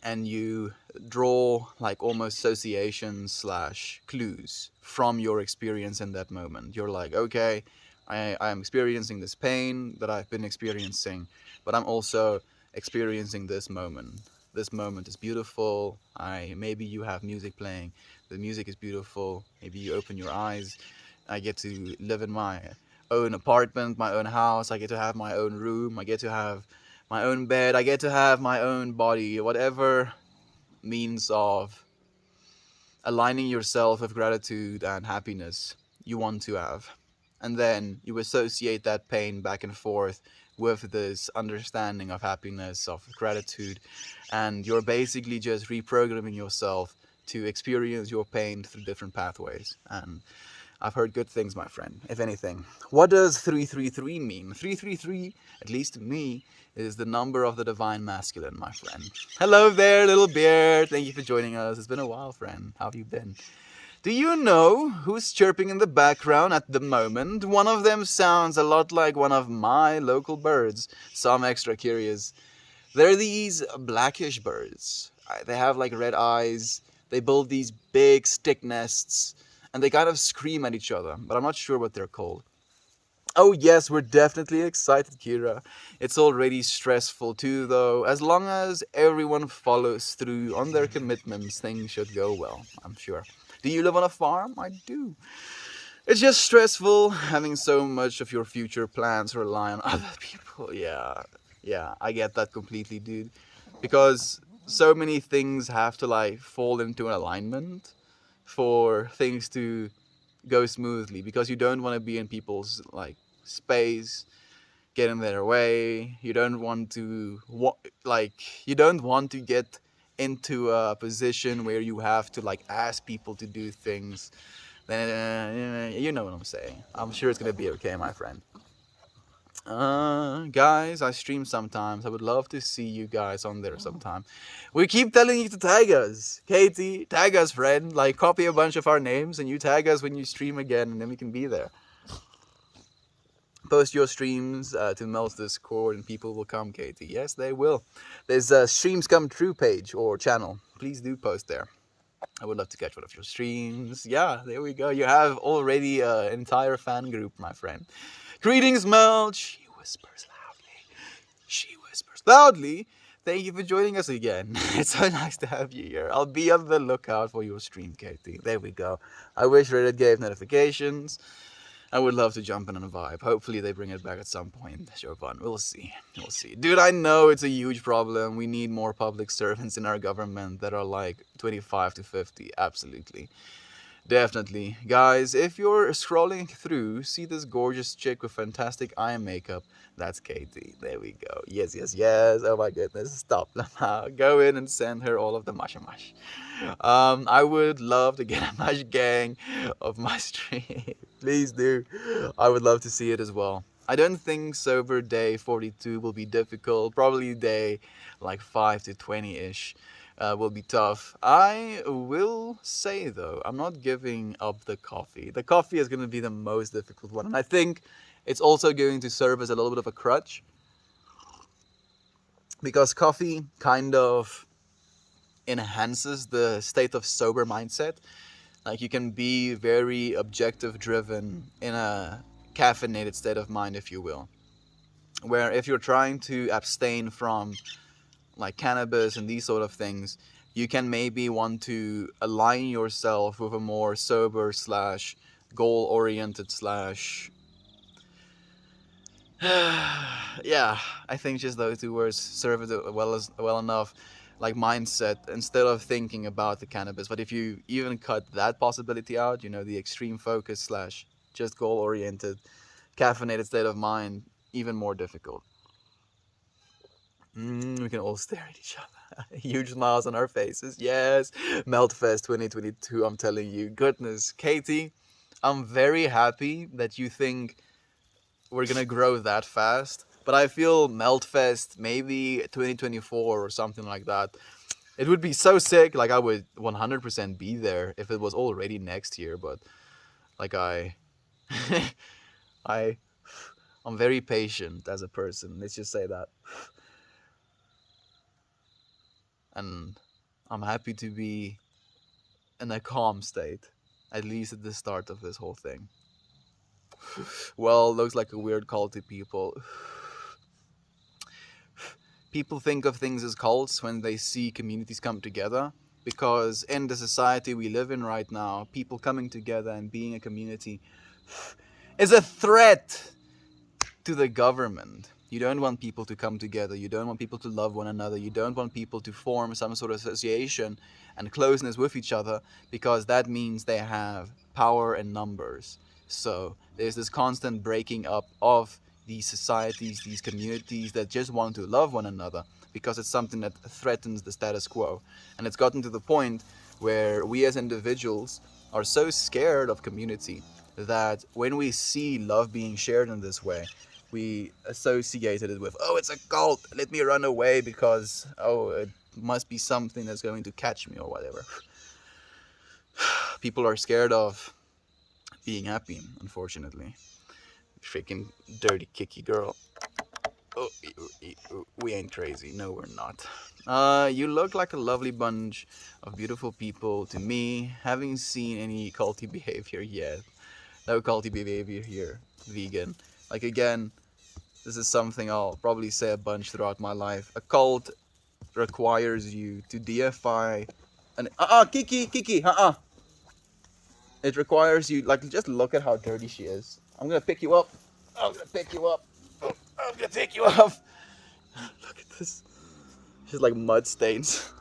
and you draw like almost associations slash clues from your experience in that moment. You're like, okay, I'm experiencing this pain that I've been experiencing, but I'm also experiencing this moment. This moment is beautiful. Maybe you have music playing. The music is beautiful. Maybe you open your eyes. I get to live in my own apartment, my own house. I get to have my own room. I get to have my own bed. I get to have my own body. Whatever means of aligning yourself with gratitude and happiness you want to have. And then you associate that pain back and forth with this understanding of happiness, of gratitude, and you're basically just reprogramming yourself to experience your pain through different pathways. And I've heard good things, my friend, if anything. What does 333 mean? 333, at least to me, is the number of the divine masculine, my friend. Hello there, little bear. Thank you for joining us. It's been a while, friend. How have you been? Do you know who's chirping in the background at the moment? One of them sounds a lot like one of my local birds, so I'm extra curious. They're these blackish birds. They have like red eyes. They build these big stick nests and they kind of scream at each other, but I'm not sure what they're called. Oh yes, we're definitely excited, Kira. It's already stressful too, though. As long as everyone follows through on their commitments, things should go well, I'm sure. Do you live on a farm? I do. It's just stressful having so much of your future plans rely on other people. Yeah, I get that completely, dude. Because so many things have to like fall into an alignment for things to go smoothly, because you don't want to be in people's like space, get in their way. You don't want to you don't want to get into a position where you have to like ask people to do things. Then you know what I'm saying. I'm sure it's gonna be okay, my friend. Guys, I stream sometimes. I would love to see you guys on there sometime. We keep telling you to tag us. Katie, tag us, friend. Like, copy a bunch of our names and you tag us when you stream again, and then we can be there. Post your streams to Mel's Discord and people will come, Katie. Yes, they will. There's a Streams Come True page or channel. Please do post there. I would love to catch one of your streams. Yeah, there we go. You have already an entire fan group, my friend. Greetings, Mel. She whispers loudly. She whispers loudly. Thank you for joining us again. It's so nice to have you here. I'll be on the lookout for your stream, Katie. There we go. I wish Reddit gave notifications. I would love to jump in on a vibe. Hopefully they bring it back at some point. Jovan, we'll see. We'll see. Dude, I know it's a huge problem. We need more public servants in our government that are like 25 to 50. Absolutely. Definitely. Guys, if you're scrolling through, see this gorgeous chick with fantastic eye makeup. That's Katie. There we go. Yes, yes, yes. Oh my goodness. Stop. Go in and send her all of the masha mash. I would love to get a mash gang of my stream. Please do. I would love to see it as well. I don't think sober day 42 will be difficult. Probably day like 5 to 20-ish. Will be tough. I will say though, I'm not giving up the coffee. The coffee is going to be the most difficult one, and I think it's also going to serve as a little bit of a crutch, because coffee kind of enhances the state of sober mindset. Like, you can be very objective driven in a caffeinated state of mind, if you will, where if you're trying to abstain from like cannabis and these sort of things, you can maybe want to align yourself with a more sober slash goal oriented slash yeah, I think just those two words serve it well enough. like mindset instead of thinking about the cannabis. But if you even cut that possibility out, you know, the extreme focus slash just goal oriented caffeinated state of mind, even more difficult. We can all stare at each other. Huge smiles on our faces. Yes, Meltfest 2022. I'm telling you, goodness, Katie, I'm very happy that you think we're gonna grow that fast. But I feel Meltfest maybe 2024 or something like that. It would be so sick. Like I would 100% be there if it was already next year. But like I, I'm very patient as a person. Let's just say that. And I'm happy to be in a calm state, at least at the start of this whole thing. Well, looks like a weird cult to people. People think of things as cults when they see communities come together, because in the society we live in right now, people coming together and being a community is a threat to the government. You don't want people to come together. You don't want people to love one another. You don't want people to form some sort of association and closeness with each other, because that means they have power in numbers. So there's this constant breaking up of these societies, these communities that just want to love one another, because it's something that threatens the status quo. And it's gotten to the point where we as individuals are so scared of community that when we see love being shared in this way, we associated it with, oh, it's a cult, let me run away because, oh, it must be something that's going to catch me or whatever. People are scared of being happy, unfortunately. Freaking dirty kicky girl. Oh, we ain't crazy. No, we're not. You look like a lovely bunch of beautiful people to me. Haven't seen any culty behavior yet. No culty behavior here. Vegan. Like, again, this is something I'll probably say a bunch throughout my life. A cult requires you to deify an Kiki, It requires you, like, just look at how dirty she is. I'm gonna pick you up. I'm gonna pick you up. Oh, I'm gonna pick you up. Look at this. She's like mud stains.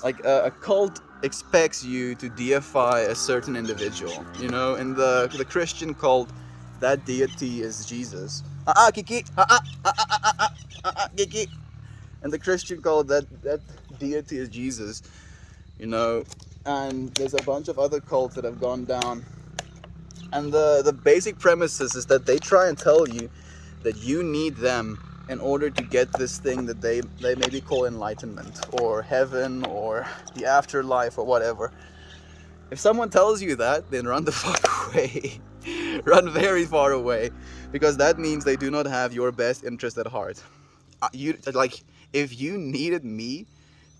Like a cult expects you to deify a certain individual. You know, in the Christian cult, that deity is Jesus. Kiki, Kiki. And the Christian cult, that deity is Jesus. You know, and there's a bunch of other cults that have gone down. And the basic premises is that they try and tell you that you need them in order to get this thing that they maybe call enlightenment or heaven or the afterlife or whatever. If someone tells you that, then run the fuck away. Run very far away, because that means they do not have your best interest at heart. If you needed me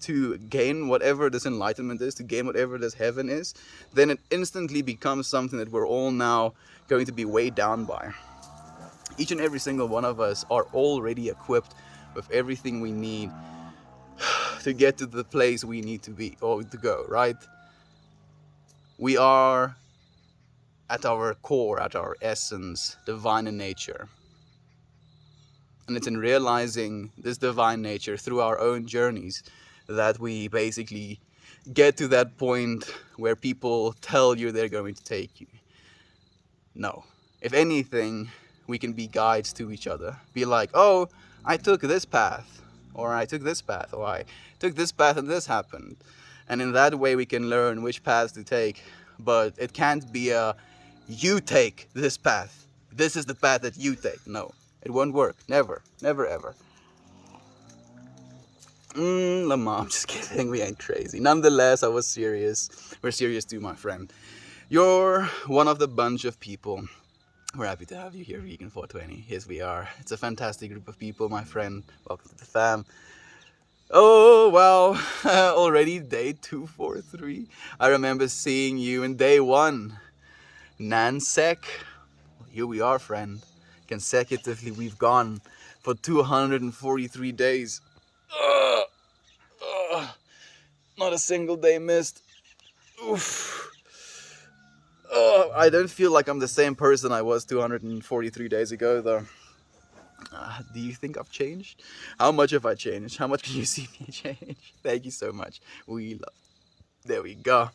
to gain whatever this enlightenment is, to gain whatever this heaven is, then it instantly becomes something that we're all now going to be weighed down by. Each and every single one of us are already equipped with everything we need to get to the place we need to be or to go, right? We are at our core, at our essence, divine in nature. And it's in realizing this divine nature through our own journeys that we basically get to that point where people tell you they're going to take you. No. If anything, we can be guides to each other. Be like, oh, I took this path, or I took this path, or I took this path and this happened. And in that way we can learn which paths to take. But it can't be a, you take this path. This is the path that you take. No, it won't work. Never. Never, ever. Lamar, I'm just kidding. We ain't crazy. Nonetheless, I was serious. We're serious too, my friend. You're one of the bunch of people. We're happy to have you here, Vegan 420. Yes, we are. It's a fantastic group of people, my friend. Welcome to the fam. Oh, wow. Already day 243. I remember seeing you in day 1. Nansec. Here we are, friend. Consecutively, we've gone for 243 days. Not a single day missed. Oof. I don't feel like I'm the same person I was 243 days ago, though. Do you think I've changed? How much have I changed? How much can you see me change? Thank you so much. We love. There we go.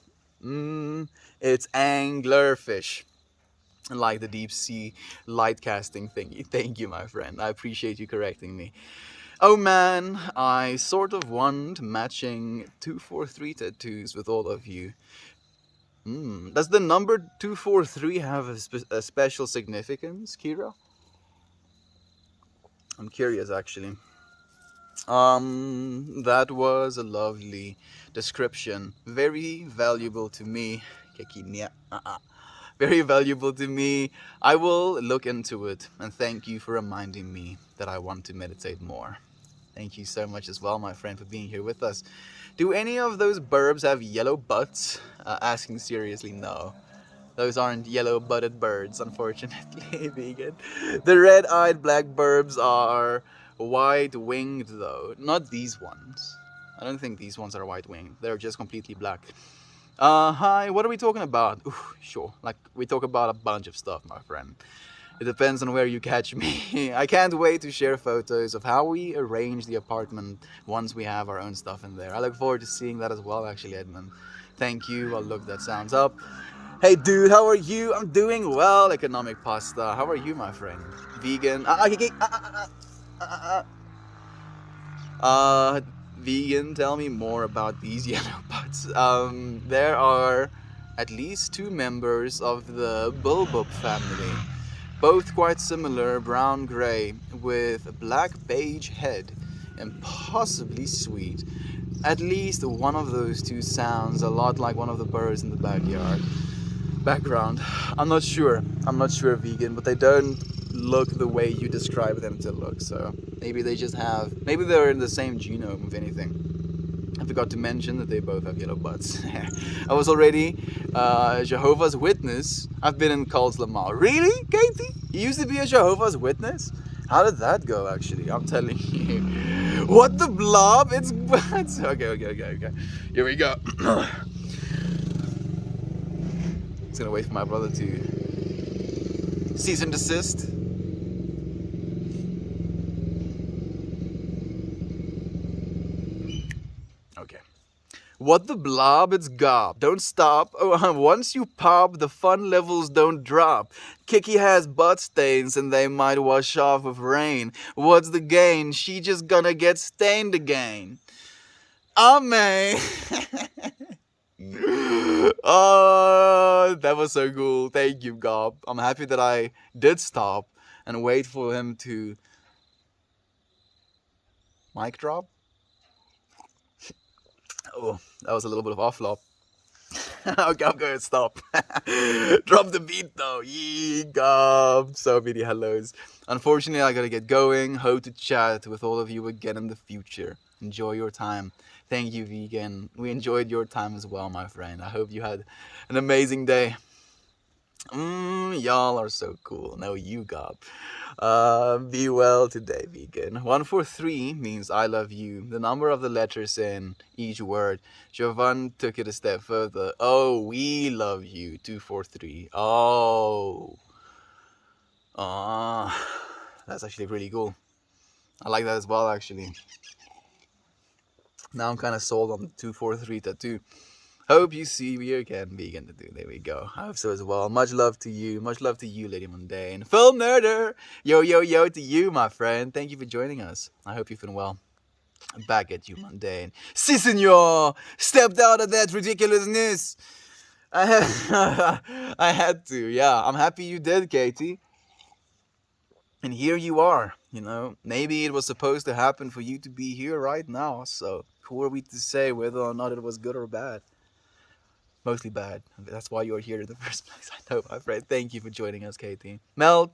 It's anglerfish. Like the deep sea light casting thingy. Thank you, my friend. I appreciate you correcting me. Oh man, I sort of want matching 243 tattoos with all of you. Does the number 243 have a special significance, Kira? I'm curious actually. That was a lovely description. Very valuable to me. Kekinia. Very valuable to me. I will look into it and thank you for reminding me that I want to meditate more. Thank you so much as well, my friend, for being here with us. Do any of those burbs have yellow butts? Asking seriously, no. Those aren't yellow-butted birds, unfortunately, vegan. The red-eyed black burbs are white-winged, though. Not these ones. I don't think these ones are white-winged. They're just completely black. Hi, what are we talking about? Ooh, sure, like, we talk about a bunch of stuff, my friend. It depends on where you catch me. I can't wait to share photos of how we arrange the apartment once we have our own stuff in there. I look forward to seeing that as well, actually, Edmund. Thank you. I'll look that sounds up. Hey, dude, how are you? I'm doing well. Economic pasta. How are you, my friend? Vegan. Vegan. Tell me more about these yellow butts. There are at least two members of the Bulbub family. Both quite similar, brown-gray, with a black beige head, and possibly sweet. At least one of those two sounds a lot like one of the birds in the background. I'm not sure, vegan, but they don't look the way you describe them to look, so maybe they're in the same genome, if anything. I forgot to mention that they both have yellow butts. I was already Jehovah's Witness. I've been in cults, Lamar. Really, Katie? You used to be a Jehovah's Witness? How did that go, actually? I'm telling you. What the blob? It's butts. Okay. Here we go. Just gonna wait for my brother to cease and desist. Okay. What the blob? It's gob. Don't stop. Oh, once you pop, the fun levels don't drop. Kiki has butt stains and they might wash off with rain. What's the gain? She just gonna get stained again. Amen. Oh, that was so cool. Thank you, Gob. I'm happy that I did stop and wait for him to mic drop. Oh, that was a little bit of offlop. Okay, I'm going to stop. Drop the beat though. Yee, Gob. So many hellos. Unfortunately, I gotta get going. Hope to chat with all of you again in the future. Enjoy your time. Thank you, vegan. We enjoyed your time as well, my friend. I hope you had an amazing day. Y'all are so cool. No, you, Gob. Be well today, vegan. 143 means I love you. The number of the letters in each word. Jovan took it a step further. Oh, we love you. 243. Oh. That's actually really cool. I like that as well, actually. Now I'm kind of sold on the 243 tattoo. Hope you see me again, vegan tattoo. There we go. I hope so as well. Much love to you. Much love to you, Lady Mundane. Film Nerder! Yo to you, my friend. Thank you for joining us. I hope you've been well. Back at you, Mundane. Si, senor! Stepped out of that ridiculousness! I had to, yeah. I'm happy you did, Katie. And here you are, you know. Maybe it was supposed to happen for you to be here right now, so who are we to say whether or not it was good or bad? Mostly bad. That's why you're here in the first place. I know, my friend. Thank you for joining us, Katie. Melt,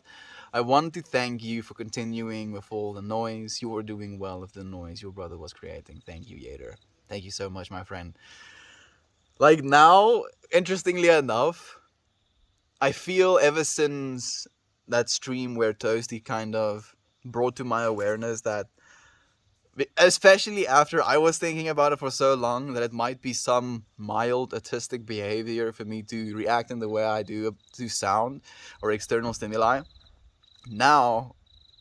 I want to thank you for continuing with all the noise. You were doing well with the noise your brother was creating. Thank you, Yader. Thank you so much, my friend. Like now, interestingly enough, I feel ever since that stream where Toasty kind of brought to my awareness that, especially after I was thinking about it for so long, that it might be some mild autistic behavior for me to react in the way I do to sound or external stimuli. Now,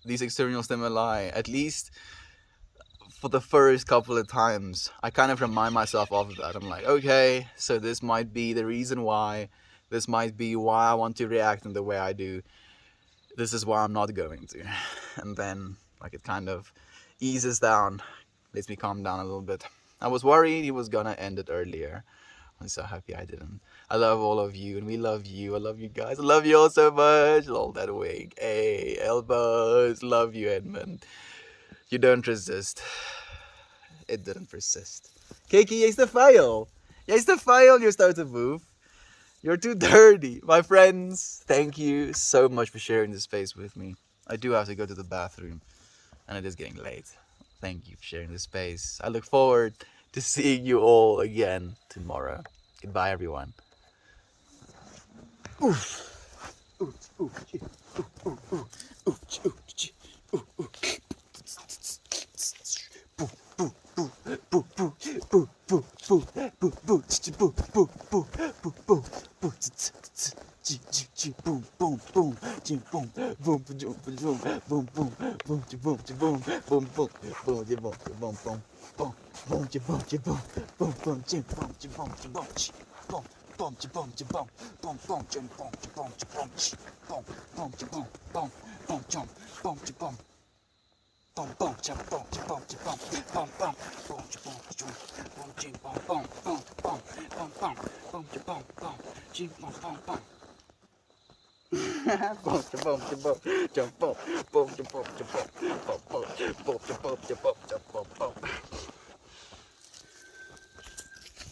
these external stimuli, at least for the first couple of times, I kind of remind myself of that. I'm like, okay, so this might be the reason why. This might be why I want to react in the way I do. This is why I'm not going to. And then, like, it kind of eases down, lets me calm down a little bit. I was worried he was gonna end it earlier. I'm so happy I didn't. I love all of you, and we love you. I love you guys. I love you all so much. All that wig. Hey, elbows. Love you, Edmund. You don't resist. It didn't persist. Kiki, jy's te vuil. Jy's te vuil, you're stoute boef. You're too dirty. My friends, thank you so much for sharing this space with me. I do have to go to the bathroom, and it is getting late. Thank you for sharing this space. I look forward to seeing you all again tomorrow. Goodbye, everyone.